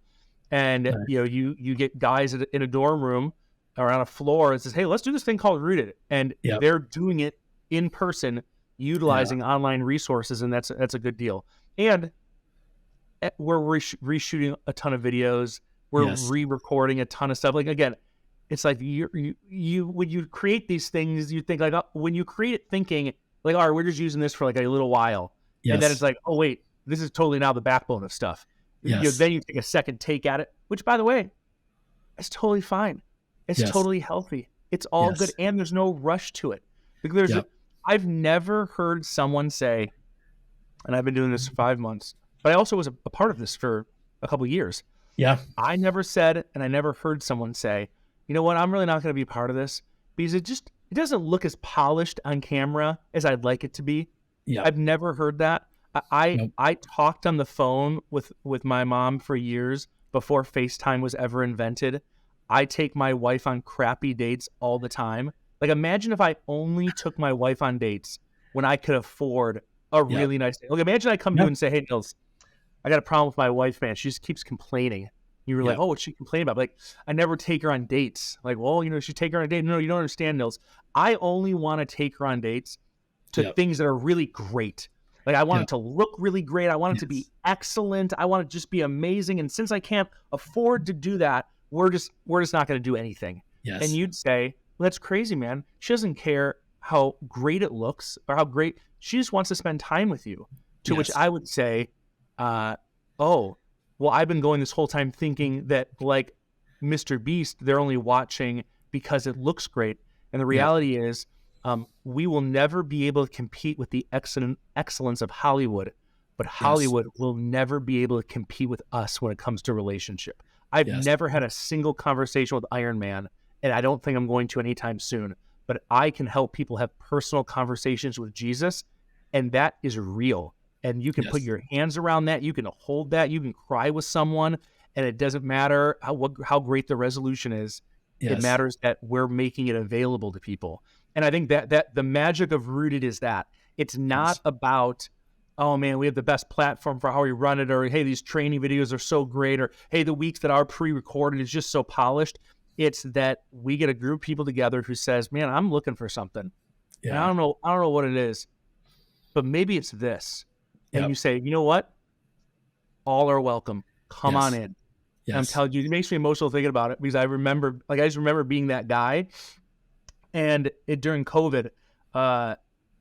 And you get guys in a dorm room or on a floor and says, hey, let's do this thing called Rooted. And they're doing it in person, utilizing online resources, and that's a good deal. And we're reshooting a ton of videos. We're re-recording a ton of stuff. Like, again, it's like you when you create these things, you think like, when you create it thinking like, all right, we're just using this for like a little while. And then it's like, oh wait, this is totally now the backbone of stuff. Then you take a second take at it, which, by the way, is totally fine. It's totally healthy. It's all good. And there's no rush to it. I've never heard someone say, and I've been doing this for 5 months, but I also was a part of this for a couple of years. I never said, and I never heard someone say, you know what, I'm really not going to be a part of this because it doesn't look as polished on camera as I'd like it to be. I've never heard that. I talked on the phone with my mom for years before FaceTime was ever invented. I take my wife on crappy dates all the time. Like, imagine if I only took my wife on dates when I could afford a really nice date. Like, imagine I come to you and say, hey, Nils, I got a problem with my wife, man. She just keeps complaining. You were like, oh, what's she complaining about? Like, I never take her on dates. Like, well, you should take her on a date. No, you don't understand, Nils. I only want to take her on dates to things that are really great. Like, I want it to look really great. I want it to be excellent. I want it to just be amazing. And since I can't afford to do that, we're just not going to do anything. And you'd say, well, that's crazy, man. She doesn't care how great it looks or how great. She just wants to spend time with you. To which I would say, oh, well, I've been going this whole time thinking that, like Mr. Beast, they're only watching because it looks great. And the reality is, we will never be able to compete with the excellence of Hollywood, but Hollywood will never be able to compete with us when it comes to relationship. I've never had a single conversation with Iron Man, and I don't think I'm going to anytime soon, but I can help people have personal conversations with Jesus, and that is real. And you can put your hands around that. You can hold that. You can cry with someone, and it doesn't matter how great the resolution is. It matters that we're making it available to people. And I think that the magic of Rooted is that it's not about, oh man, we have the best platform for how we run it, or hey, these training videos are so great, or hey, the weeks that are pre-recorded is just so polished. It's that we get a group of people together who says, man, I'm looking for something. And I don't know what it is, but maybe it's this. And you say, you know what? All are welcome. Come on in. And I'm telling you, it makes me emotional thinking about it, because I just remember being that guy. And during COVID,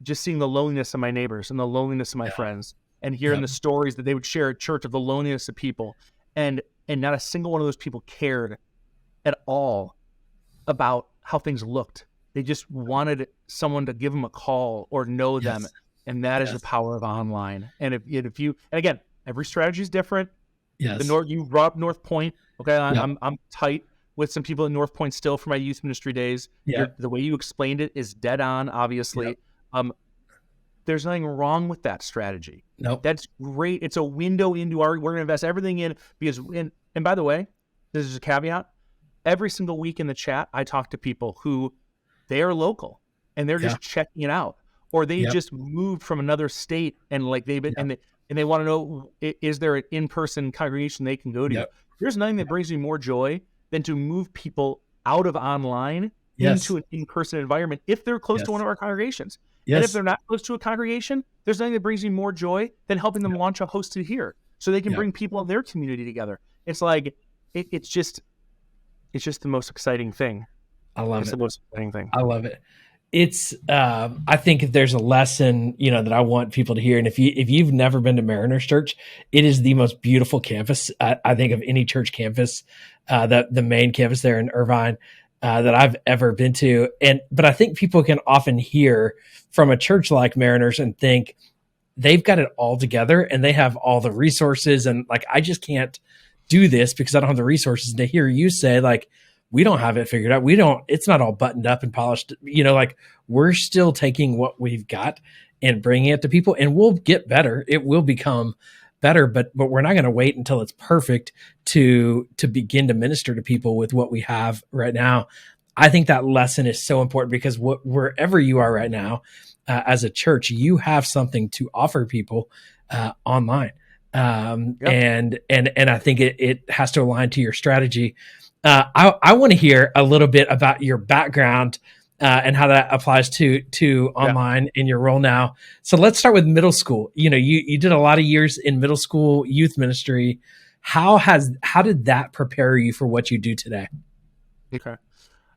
just seeing the loneliness of my neighbors and the loneliness of my friends, and hearing the stories that they would share at church of the loneliness of people. And not a single one of those people cared at all about how things looked. They just wanted someone to give them a call or know them. And that is the power of online. And if you, and again, every strategy is different. You brought up North Point. Okay. I'm tight with some people at North Point still from my youth ministry days. The way you explained it is dead on, obviously. There's nothing wrong with that strategy. That's great. It's a window into we're going to invest everything in, because, and by the way, this is a caveat. Every single week in the chat, I talk to people who they are local and they're just checking it out, or they just moved from another state, and like and they want to know, is there an in-person congregation they can go to? Yep. There's nothing that brings me more joy than to move people out of online Yes. into an in-person environment if they're close to one of our congregations. Yes. And if they're not close to a congregation, there's nothing that brings me more joy than helping them launch a hosted here so they can bring people in their community together. It's like, it's just the most exciting thing. I love it's it. The most exciting thing. I love it. It's, I think if there's a lesson, that I want people to hear. And if you've never been to Mariners Church, it is the most beautiful campus, I think, of any church campus, the main campus there in Irvine, that I've ever been to. But I think people can often hear from a church like Mariners and think they've got it all together and they have all the resources. And like, I just can't do this because I don't have the resources. And to hear you say, like, we don't have it figured out. It's not all buttoned up and polished. Like, we're still taking what we've got and bringing it to people, and we'll get better. It will become better, but we're not going to wait until it's perfect to begin to minister to people with what we have right now. I think that lesson is so important because wherever you are right now, as a church, you have something to offer people online. And I think it has to align to your strategy. I want to hear a little bit about your background and how that applies to online in your role now. So let's start with middle school. You did a lot of years in middle school youth ministry. How did that prepare you for what you do today? Okay.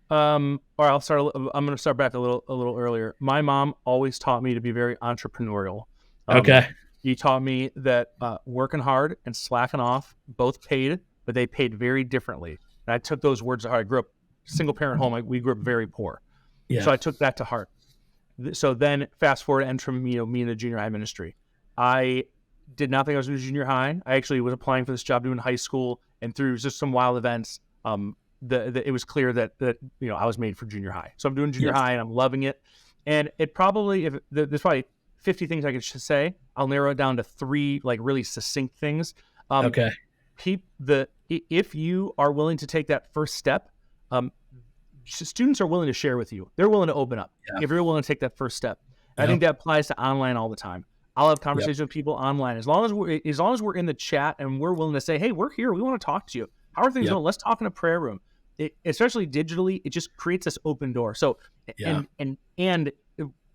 All right, I'm going to start back a little earlier. My mom always taught me to be very entrepreneurial. Okay. She taught me that working hard and slacking off both paid, but they paid very differently. And I took those words to heart. I grew up single parent home. We grew up very poor. Yeah. So I took that to heart. So then fast forward and from me in the junior high ministry. I did not think I was going to junior high. I actually was applying for this job doing high school, and through just some wild events, it was clear that I was made for junior high. So I'm doing junior high and I'm loving it. And it probably, there's probably 50 things I could say, I'll narrow it down to 3 like really succinct things. Okay. If you are willing to take that first step, students are willing to share with you. They're willing to open up if you're willing to take that first step. I think that applies to online all the time. I'll have conversations with people online as long as we're in the chat and we're willing to say, hey, we're here. We want to talk to you. How are things going? Let's talk in a prayer room. Especially digitally, it just creates this open door. So, and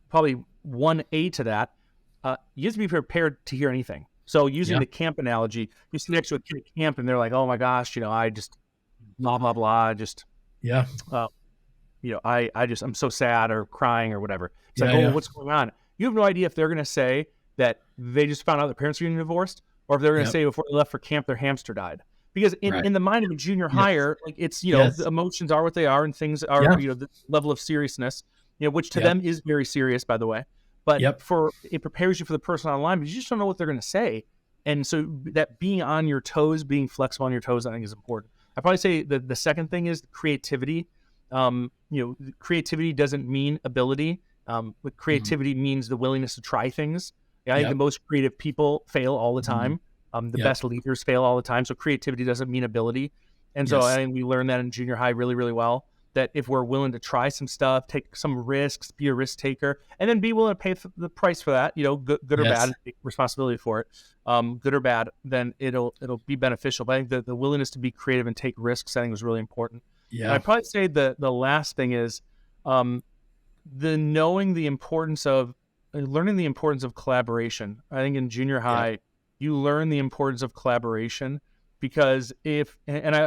probably 1A to that, you have to be prepared to hear anything. So using the camp analogy, you sit next to a kid at camp and they're like, oh my gosh, I just blah, blah, blah. I'm so sad or crying or whatever. It's like, what's going on? You have no idea if they're going to say that they just found out their parents are getting divorced, or if they're going to say before they left for camp, their hamster died. Because in the mind of a junior higher, like it's, the emotions are what they are and things are, the level of seriousness, which to them is very serious, by the way. But it prepares you for the person online, but you just don't know what they're going to say. And so that being on your toes, being flexible on your toes, I think is important. I'd probably say the second thing is creativity. Creativity doesn't mean ability. But creativity means the willingness to try things. I think the most creative people fail all the time. The best leaders fail all the time. So creativity doesn't mean ability. And so I think we learned that in junior high really, really well, that if we're willing to try some stuff, take some risks, be a risk taker, and then be willing to pay the price for that, good or bad, take responsibility for it, good or bad, then it'll be beneficial. But I think the willingness to be creative and take risks, I think, was really important. Yeah. And I'd probably say the last thing is learning the importance of collaboration. I think in junior high, you learn the importance of collaboration because I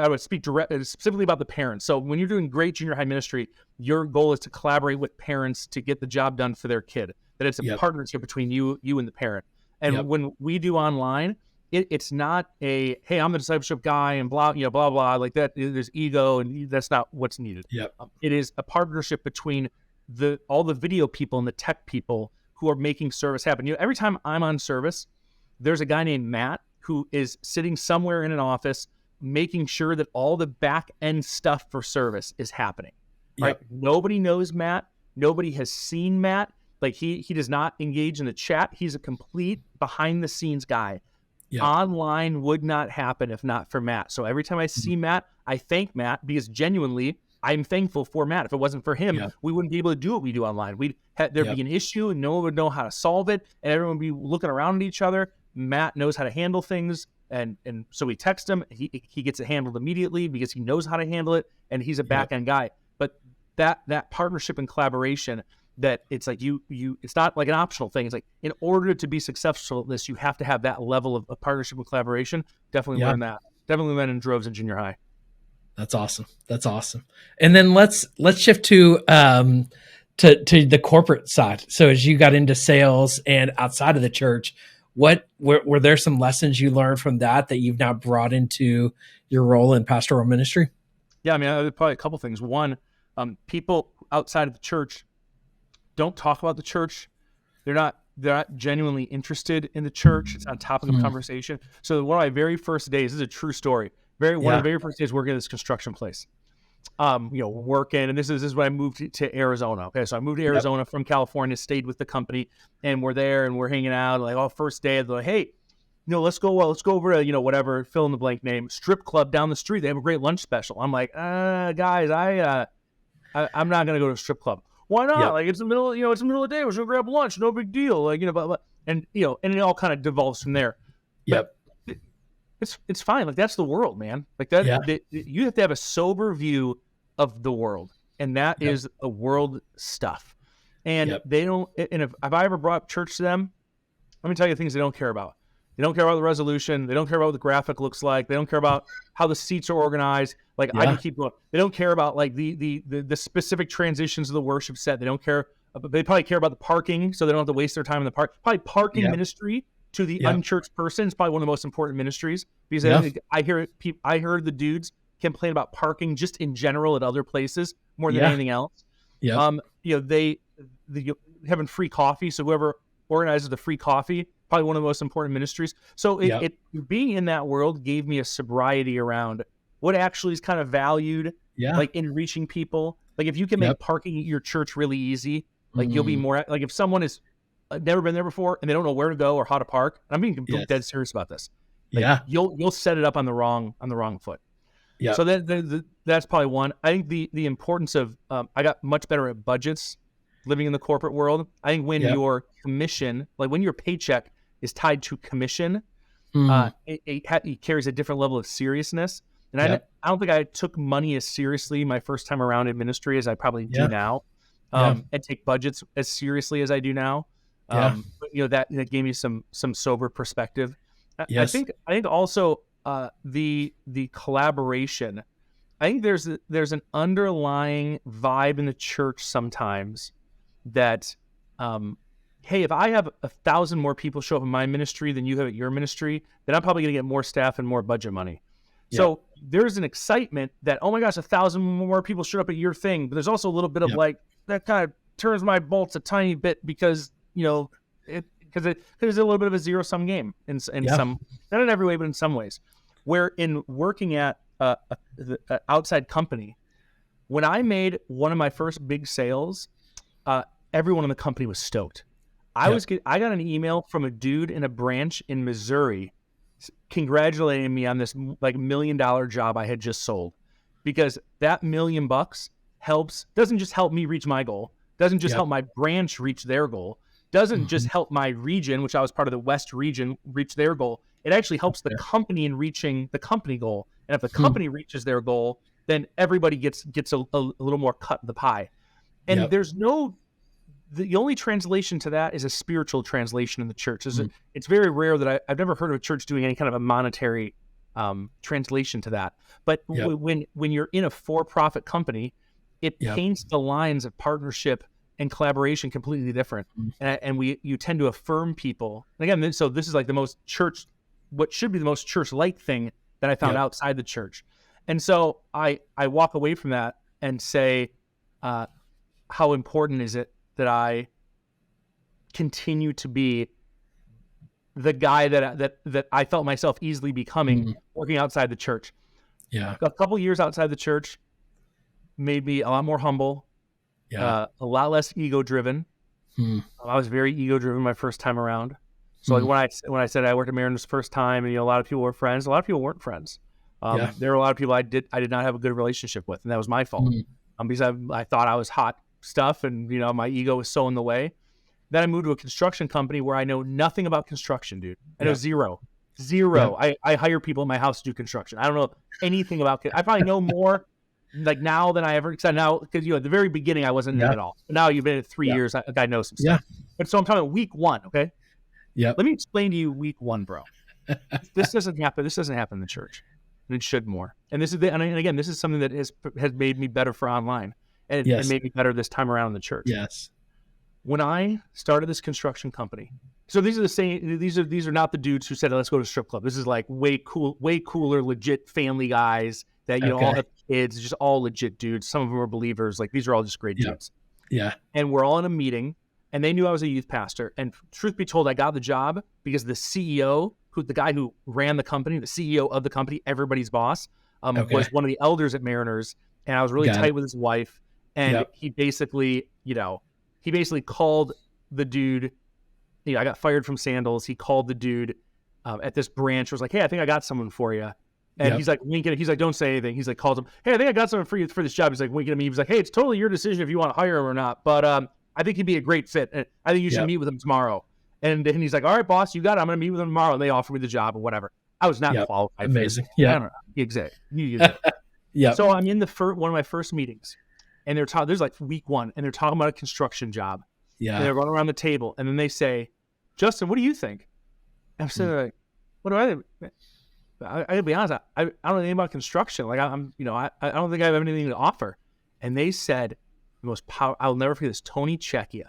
would speak specifically about the parents. So when you're doing great junior high ministry, your goal is to collaborate with parents to get the job done for their kid, that it's a partnership between you and the parent. And when we do online, it's not hey, I'm the discipleship guy and blah, blah, blah, like that. There's ego and that's not what's needed. It is a partnership between all the video people and the tech people who are making service happen. Every time I'm on service, there's a guy named Matt who is sitting somewhere in an office making sure that all the back end stuff for service is happening. Right? Nobody knows Matt. Nobody has seen Matt. Like he does not engage in the chat. He's a complete behind the scenes guy. Online would not happen if not for Matt. So every time I see Matt, I thank Matt because genuinely I'm thankful for Matt. If it wasn't for him, we wouldn't be able to do what we do online. There'd be an issue and no one would know how to solve it, and everyone would be looking around at each other. Matt knows how to handle things. And so we text him, he gets it handled immediately because he knows how to handle it, and he's a back end guy. But that partnership and collaboration, that it's like you it's not like an optional thing. It's like, in order to be successful at this, you have to have that level of partnership and collaboration. Definitely learn that. Definitely learn in droves in junior high. That's awesome. And then let's shift to the corporate side. So as you got into sales and outside of the church, what were there some lessons you learned from that you've now brought into your role in pastoral ministry? Yeah, I mean, probably a couple things. One, people outside of the church don't talk about the church. They're not genuinely interested in the church. It's not topic of conversation. So one of my very first days, this is a true story. One of the very first days working at this construction place. Working, and this is when I moved to Arizona. Okay, so I moved to Arizona from California, stayed with the company, and we're there and we're hanging out. Like, first day, they're like, hey, let's go over to whatever, fill in the blank name, strip club down the street. They have a great lunch special. I'm like, guys, I'm not gonna go to a strip club. Why not? Like, it's the middle, it's the middle of the day. We're gonna grab lunch, no big deal. Like, and it all kind of devolves from there. But it's fine. Like, that's the world, man. Like that, you have to have a sober view of the world, and that is a world stuff. And they don't. And if I ever brought church to them, let me tell you things they don't care about. They don't care about the resolution. They don't care about what the graphic looks like. They don't care about how the seats are organized. Like, I can keep going. They don't care about like the specific transitions of the worship set. They don't care. They probably care about the parking, so they don't have to waste their time in the park. Probably parking ministry to the unchurched person is probably one of the most important ministries, because I heard the dudes complain about parking just in general at other places more than anything else. They having free coffee. So whoever organizes the free coffee, probably one of the most important ministries. So it being in that world gave me a sobriety around what actually is kind of valued, like in reaching people. Like, if you can make parking at your church really easy, like you'll be more, like if someone has never been there before and they don't know where to go or how to park, I'm being dead serious about this. Like, you'll set it up on the wrong foot. So that's probably one. I think the importance of I got much better at budgets living in the corporate world. I think when your commission, like when your paycheck is tied to commission, it carries a different level of seriousness. And I don't think I took money as seriously my first time around in ministry as I probably do now, and take budgets as seriously as I do now. But, that gave me some sober perspective. I think also the collaboration. I think there's an underlying vibe in the church sometimes that, hey, if I have 1,000 more people show up in my ministry than you have at your ministry, then I'm probably going to get more staff and more budget money. So there's an excitement that, oh my gosh, 1,000 more people showed up at your thing. But there's also a little bit of like, that kind of turns my bolts a tiny bit, because, because it's a little bit of a zero-sum game in some, not in every way, but in some ways. Where in working at an outside company, when I made one of my first big sales, everyone in the company was stoked. I got an email from a dude in a branch in Missouri congratulating me on this like $1 million job I had just sold, because that $1 million doesn't just help me reach my goal, doesn't just help my branch reach their goal, doesn't just help my region, which I was part of the West region, reach their goal. It actually helps the company in reaching the company goal. And if the company reaches their goal, then everybody gets a little more cut of the pie. And there's the only translation to that is a spiritual translation in the church. It's very rare that I've never heard of a church doing any kind of a monetary translation to that. But when you're in a for-profit company, it paints the lines of partnership and collaboration completely different. And you tend to affirm people. And again, so this is like the most church, what should be the most church-like thing that I found outside the church. And so I walk away from that and say, how important is it that I continue to be the guy that I felt myself easily becoming working outside the church. A couple years outside the church made me a lot more humble, a lot less ego-driven. I was very ego-driven my first time around. So like when I said I worked at Mariners first time, and a lot of people were friends, a lot of people weren't friends. There were a lot of people I did not have a good relationship with, and that was my fault. Because I thought I was hot stuff, and my ego was so in the way. Then I moved to a construction company where I know nothing about construction, dude. I know zero. I hire people in my house to do construction. I don't know anything about it. I probably know more like now than I ever, because at the very beginning I wasn't in it at all. But now you've been at 3 years, a guy knows some stuff. But so I'm talking about week 1, okay? Yeah. Let me explain to you week 1, bro. This doesn't happen. This doesn't happen in the church, and it should more. And this is and again, this is something that has made me better for online, and it made me better this time around in the church. Yes. When I started this construction company, so these are the same. These are not the dudes who said, "Let's go to a strip club." This is like way cooler, legit family guys that all have kids. Just all legit dudes. Some of them are believers. Like these are all just great dudes. Yeah. And we're all in a meeting, and they knew I was a youth pastor. And truth be told, I got the job because the CEO, the guy who ran the company, the CEO of the company, everybody's boss, was one of the elders at Mariners, and I was really tight with his wife. And he basically, called the dude. I got fired from Sandals. He called the dude at this branch. Was like, "Hey, I think I got someone for you." And he's like, winking at, he's like, "Don't say anything." He's like, calls him, "Hey, I think I got someone for you for this job." He's like, winking at me. He's like, "Hey, it's totally your decision if you want to hire him or not. But I think he'd be a great fit. And I think you should meet with him tomorrow." And he's like, "All right, boss, you got it. I'm going to meet with him tomorrow." And they offered me the job or whatever. I was not qualified. Amazing. I don't know. Exactly. So I'm in one of my first meetings, and they're talking. There's like week 1, and they're talking about a construction job. Yeah. And they're going around the table, and then they say, "Justin, what do you think?" And I'm saying, like, "What do I think?" I gotta be honest. I don't know anything about construction. Like I don't think I have anything to offer. And they said the most powerful. I'll never forget this. Tony Checchia.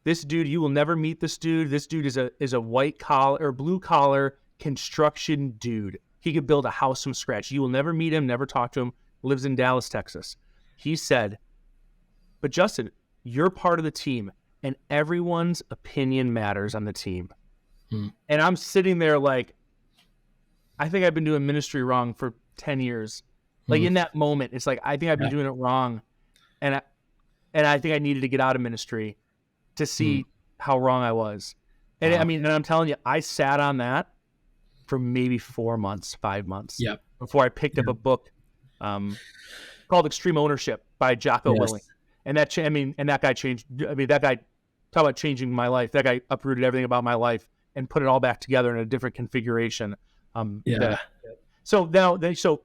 This dude, you will never meet this dude. This dude is a white collar or blue collar construction dude. He could build a house from scratch. You will never meet him, never talk to him. Lives in Dallas, Texas. He said, "But Justin, you're part of the team, and everyone's opinion matters on the team." And I'm sitting there like, I think I've been doing ministry wrong for 10 years. Like in that moment, it's like, I think I've been doing it wrong. And I think I needed to get out of ministry to see how wrong I was. And and I'm telling you, I sat on that for maybe 4 months, 5 months before I picked up a book called Extreme Ownership by Jocko Willing. And that guy changed. That guy, talk about changing my life. That guy uprooted everything about my life and put it all back together in a different configuration. So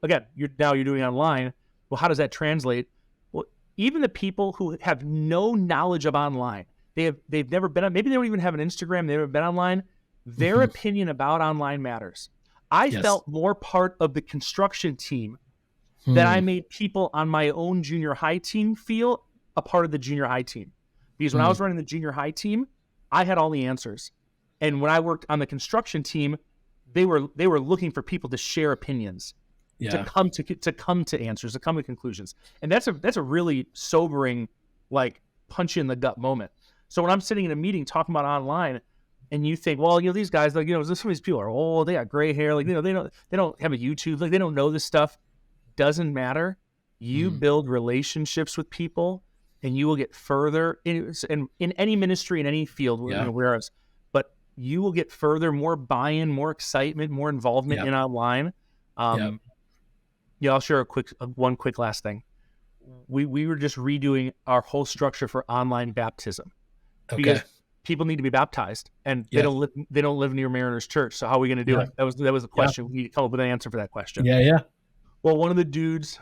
again, you're doing it online. Well, how does that translate? Well, even the people who have no knowledge of online, they've never been on, maybe they don't even have an Instagram, they've never been online. Their opinion about online matters. I felt more part of the construction team than I made people on my own junior high team feel a part of the junior high team. Because when I was running the junior high team, I had all the answers. And when I worked on the construction team, they were looking for people to share opinions, to come to answers, to come to conclusions. And that's a really sobering, like, punch you in the gut moment. So when I'm sitting in a meeting talking about online, and you think, well, these guys, like, some of these people are old, they got gray hair, like, they don't have a YouTube, like, they don't know this stuff. Doesn't matter. You build relationships with people, and you will get further in any ministry, in any field, whereas, but you will get further, more buy-in, more excitement, more involvement in online. I'll share one quick last thing. We were just redoing our whole structure for online baptism because people need to be baptized, and they don't live near Mariners Church. So how are we going to do it? That was the question. We need to come up with an answer for that question. Well, one of the dudes,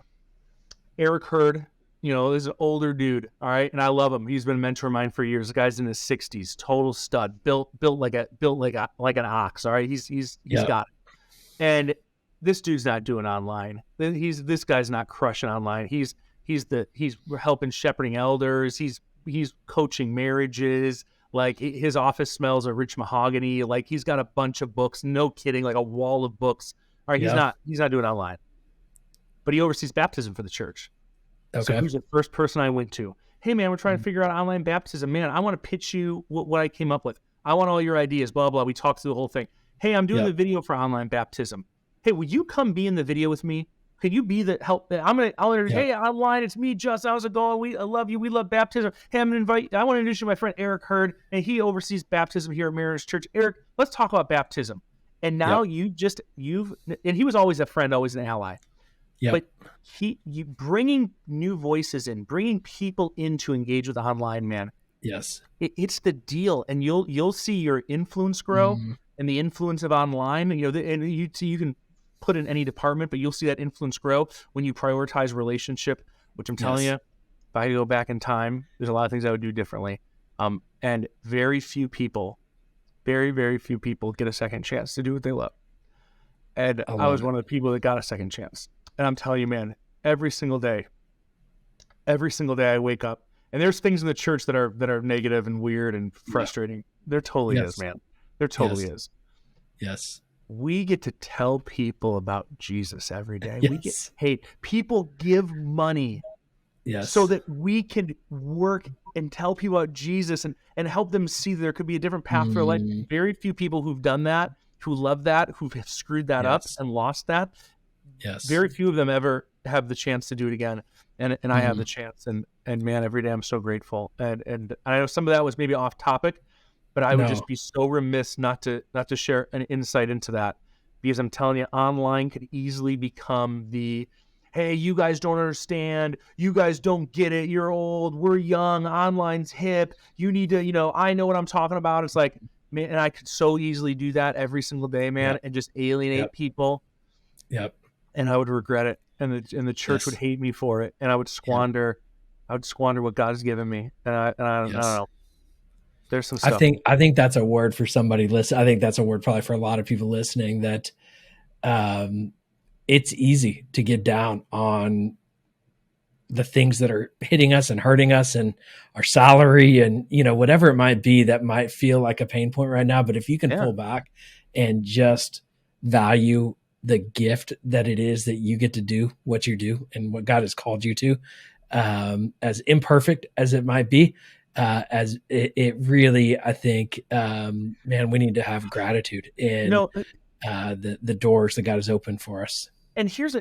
Eric Hurd, is an older dude, all right, and I love him. He's been a mentor of mine for years. The guy's in his 60s, total stud, built like an ox, all right. He's got it. And this dude's not doing online. This guy's not crushing online. He's helping shepherding elders. He's coaching marriages. Like, his office smells of rich mahogany. Like, he's got a bunch of books. No kidding, like a wall of books. All right, he's not doing online, but he oversees baptism for the church. So who's the first person I went to? Hey, man, we're trying to figure out online baptism. Man, I want to pitch you what I came up with. I want all your ideas, blah, blah. We talked through the whole thing. Hey, I'm doing the video for online baptism. Hey, will you come be in the video with me? Could you be the help? Hey, online, it's me, Justin. How's it going? I love you. We love baptism. Hey, I want to introduce you to my friend Eric Hurd, and he oversees baptism here at Mariners Church. Eric, let's talk about baptism. And now and he was always a friend, always an ally. But you bringing new voices in, bringing people in to engage with the online, man, Yes. It's the deal, and you'll see your influence grow Mm, and the influence of online. And you can put in any department, but you'll see that influence grow when you prioritize relationship. Which I'm telling you, yes. if I could go back in time, there's a lot of things I would do differently. And very few people, very few people get a second chance to do what they love. And I I love was it. one of the people that got a second chance. And I'm telling you, man, every single day I wake up, and there's things in the church that are negative and weird and Yeah. frustrating. There totally is, Yes. man. There totally Yes. is. Yes. We get to tell people about Jesus every day. We get Yes. paid. People give money so Yes. that we can work and tell people about Jesus and help them see that there could be a different path for life. Mm, Very few people who've done that, who love that, who have screwed that up yes. and lost that. Yes. Very few of them ever have the chance to do it again. And I have Mm, the chance. And man, every day I'm so grateful. And I know some of that was maybe off topic, but I would no. just be so remiss not to share an insight into that, because I'm telling you, online could easily become the, hey, you guys don't understand, you guys don't get it, you're old, we're young, online's hip, you need to, I know what I'm talking about. It's like, man, and I could so easily do that every single day, man, Yep. and just alienate Yep. people, Yep. and I would regret it, and the church would Yes. hate me for it, and I would Yep. squander what God has given me, and I don't Yes. know. There's some I stuff. think I think that's a word for somebody listen. I think that's a word probably for a lot of people listening, that um, it's easy to get down on the things that are hitting us and hurting us and our salary and whatever it might be that might feel like a pain point right now. But if you can Yeah. pull back and just value the gift that it is that you get to do what you do and what God has called you to, as imperfect as it might be, as it really, I think, man, we need to have gratitude in Uh, the doors that God has opened for us. and here's the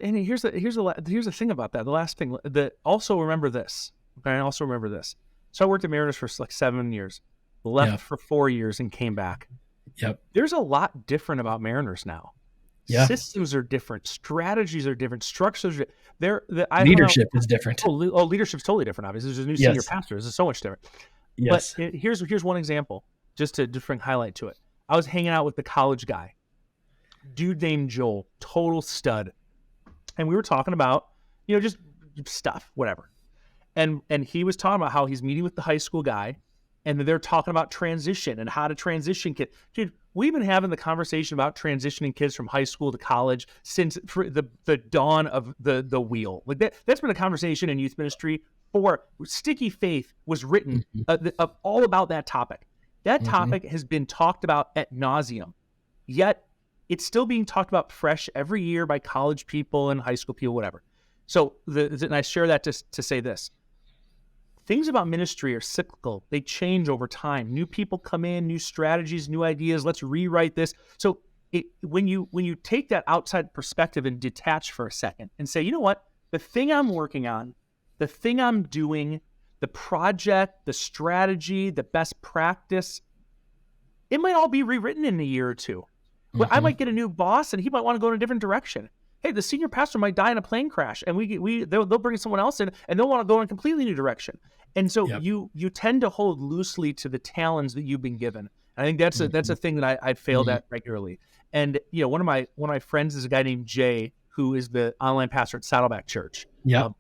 thing about that. The last thing that also remember this. Okay, also remember this. So I worked at Mariners for like 7 years, Yeah. left for 4 years, and came back. Yep. There's a lot different about Mariners now. Yeah. Systems are different, strategies are different, structures. Leadership is different. Leadership's totally different. Obviously, there's a new senior Yes. pastor. This is so much different. But Yes. here's one example, just to bring highlight to it. I was hanging out with the college guy, dude named Joel, total stud. And we were talking about, just stuff, whatever. And he was talking about how he's meeting with the high school guy, and they're talking about transition and how to transition kids. Dude, we've been having the conversation about transitioning kids from high school to college since the dawn of the wheel. Like that's been a conversation in youth ministry for Sticky Faith was written all about that topic. That topic has been talked about ad nauseum, yet it's still being talked about fresh every year by college people and high school people, whatever. So, and I share that to say this. Things about ministry are cyclical. They change over time. New people come in, new strategies, new ideas. Let's rewrite this. So when you take that outside perspective and detach for a second and say, you know what? The thing I'm working on, the thing I'm doing, the project, the strategy, the best practice, it might all be rewritten in a year or two. Well, I might get a new boss and he might want to go in a different direction. Hey, the senior pastor might die in a plane crash, and they'll bring someone else in, and they'll want to go in a completely new direction. And so you tend to hold loosely to the talents that you've been given. And I think that's a thing that I failed at regularly. And one of my friends is a guy named Jay, who is the online pastor at Saddleback Church. Yeah.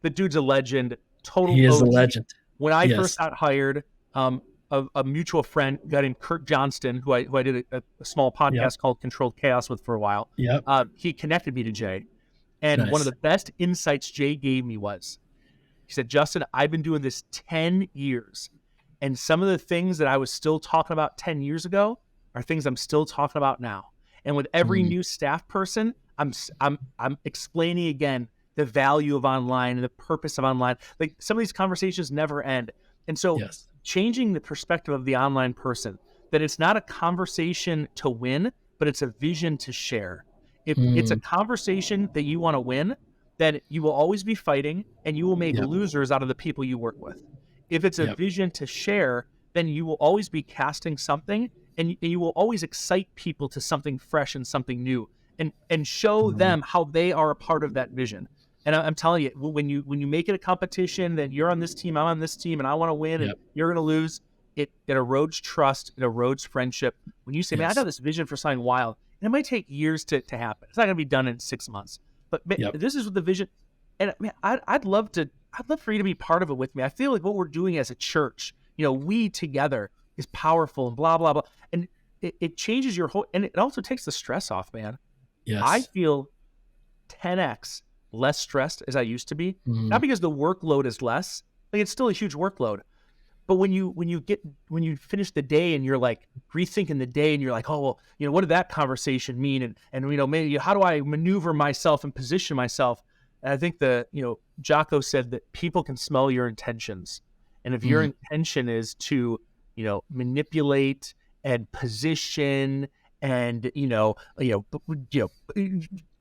The dude's a legend, total. He is OG. a legend. When I first got hired, a mutual friend, a guy named Kurt Johnston, who I did a small podcast called Controlled Chaos with for a while. Yep. He connected me to Jay. And one of the best insights Jay gave me was, he said, Justin, I've been doing this 10 years. And some of the things that I was still talking about 10 years ago are things I'm still talking about now. And with every new staff person, I'm explaining again the value of online and the purpose of online. Like some of these conversations never end. And so changing the perspective of the online person, that it's not a conversation to win, but it's a vision to share. If it's a conversation that you want to win, then you will always be fighting and you will make losers out of the people you work with. If it's a vision to share, then you will always be casting something, and you will always excite people to something fresh and something new, and show them how they are a part of that vision. And I'm telling you, when you make it a competition, that you're on this team, I'm on this team, and I want to win, and you're going to lose, it erodes trust, it erodes friendship. When you say, man, I got this vision for something wild, and it might take years to happen. It's not going to be done in 6 months. But man, this is the vision. And man, I'd love for you to be part of it with me. I feel like what we're doing as a church, we together, is powerful and blah, blah, blah. And it changes your whole, and it also takes the stress off, man. Yes. I feel 10x less stressed as I used to be. Not because the workload is less, like it's still a huge workload. But when you finish the day and you're like rethinking the day and you're like, oh, well, what did that conversation mean? And maybe how do I maneuver myself and position myself? And I think Jocko said that people can smell your intentions. And if your intention is to, manipulate and position and,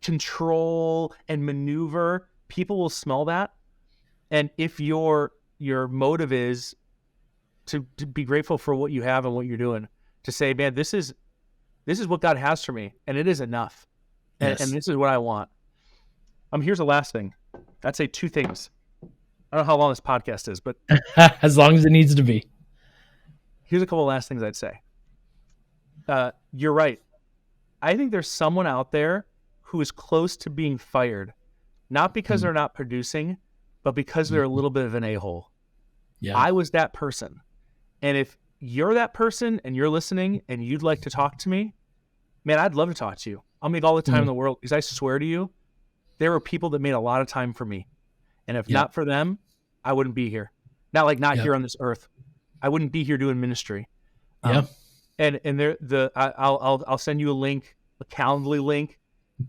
control and maneuver, people will smell that. And if your motive is to be grateful for what you have and what you're doing, to say, man, this is what God has for me, and it is enough. And this is what I want. Here's the last thing. I'd say 2 things. I don't know how long this podcast is, but as long as it needs to be. Here's a couple of last things I'd say. You're right. I think there's someone out there who is close to being fired, not because they're not producing, but because they're a little bit of an a-hole. Yeah. I was that person. And if you're that person and you're listening and you'd like to talk to me, man, I'd love to talk to you. I'll make all the time in the world, because I swear to you, there were people that made a lot of time for me. And if not for them, I wouldn't be here. Not here on this earth. I wouldn't be here doing ministry. And I'll send you a link, a Calendly link,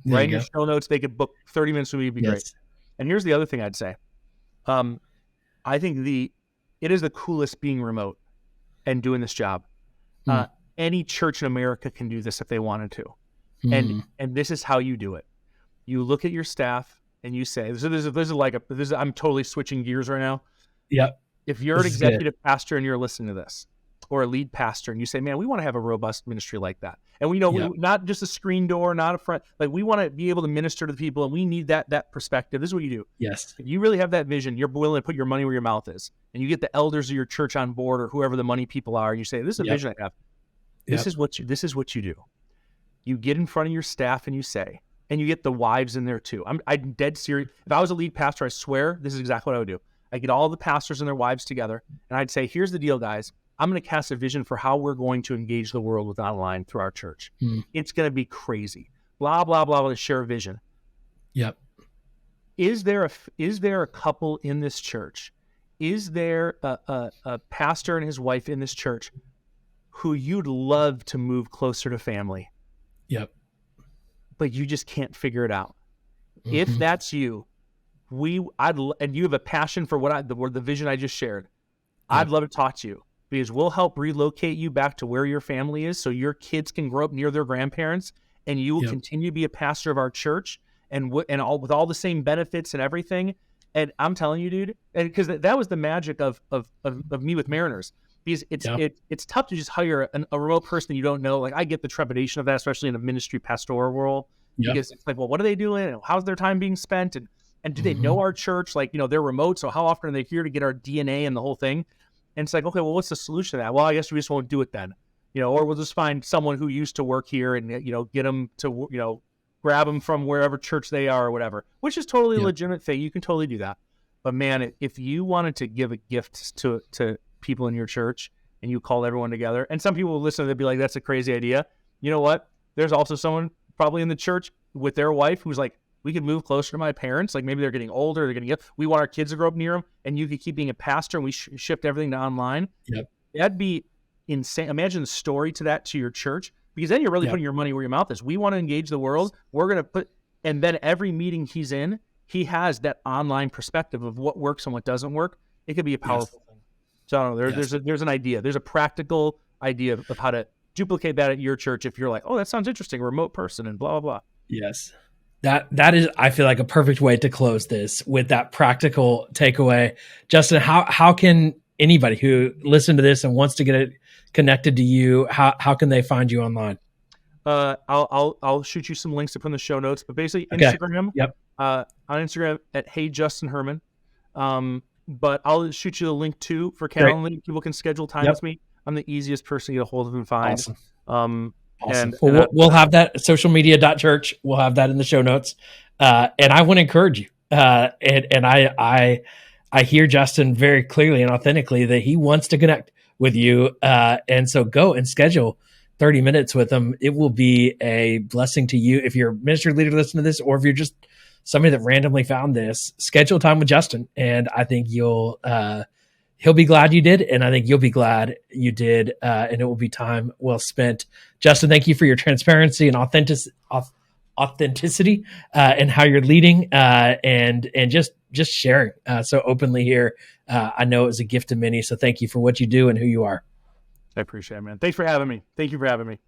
right in your show notes. They could book 30 minutes with me. It'd be great. And here's the other thing I'd say. I think it is the coolest being remote and doing this job. Any church in America can do this if they wanted to. And this is how you do it. You look at your staff and you say, I'm totally switching gears right now. Yeah. If you're an executive pastor and you're listening to this, or a lead pastor, and you say, man, we want to have a robust ministry like that. And we know not just a screen door, not a front, like we want to be able to minister to the people, and we need that perspective. This is what you do. Yes. If you really have that vision, you're willing to put your money where your mouth is, and you get the elders of your church on board, or whoever the money people are, and you say, this is a vision I have. This is what you do. You get in front of your staff and you say, and you get the wives in there too. I'm dead serious. If I was a lead pastor, I swear this is exactly what I would do. I get all the pastors and their wives together, and I'd say, here's the deal, guys. I'm going to cast a vision for how we're going to engage the world with online through our church. It's going to be crazy. Blah, blah, blah, to share a vision. Yep. Is there a couple in this church? Is there a pastor and his wife in this church who you'd love to move closer to family? Yep. But you just can't figure it out. If that's you, and you have a passion for the vision I just shared, I'd love to talk to you, because we'll help relocate you back to where your family is, so your kids can grow up near their grandparents, and you will continue to be a pastor of our church, and with all the same benefits and everything. And I'm telling you, dude, and because that was the magic of me with Mariners, because it's tough to just hire a remote person you don't know. Like, I get the trepidation of that, especially in a ministry pastoral world, because it's like, well, what are they doing? And how's their time being spent? And do they know our church? Like, they're remote, so how often are they here to get our DNA and the whole thing? And it's like, okay, well, what's the solution to that? Well, I guess we just won't do it then, or we'll just find someone who used to work here and, get them to, grab them from wherever church they are or whatever, which is totally a legitimate thing. You can totally do that. But man, if you wanted to give a gift to people in your church and you call everyone together, and some people will listen, they'll be like, that's a crazy idea. You know what? There's also someone probably in the church with their wife who's like, we could move closer to my parents. Like, maybe they're getting older. We want our kids to grow up near them, and you could keep being a pastor, and we shift everything to online. Yep. That'd be insane. Imagine the story to that to your church, because then you're really putting your money where your mouth is. We want to engage the world. We're going to and then every meeting he's in, he has that online perspective of what works and what doesn't work. It could be a powerful thing. So I don't know. There's an idea. There's a practical idea of how to duplicate that at your church. If you're like, oh, that sounds interesting, a remote person and blah, blah, blah. Yes. That is, I feel like, a perfect way to close this, with that practical takeaway. Justin, how can anybody who listened to this and wants to get it connected to you, how can they find you online? I'll shoot you some links to put in the show notes. But basically, Okay. Instagram. Yep. On Instagram at Hey Justin Herman. But I'll shoot you the link too for Calendly. People can schedule time with me. I'm the easiest person to get a hold of and find. Awesome. And we'll have that socialmedia.church. We'll have that in the show notes. And I want to encourage you. And I hear Justin very clearly and authentically that he wants to connect with you. And so go and schedule 30 minutes with him. It will be a blessing to you. If you're a ministry leader listening to this, or if you're just somebody that randomly found this, schedule time with Justin. And I think he'll be glad you did. And I think you'll be glad you did. And it will be time well spent. Justin, thank you for your transparency and authenticity and how you're leading and just sharing so openly here. I know it was a gift to many. So thank you for what you do and who you are. I appreciate it, man. Thanks for having me. Thank you for having me.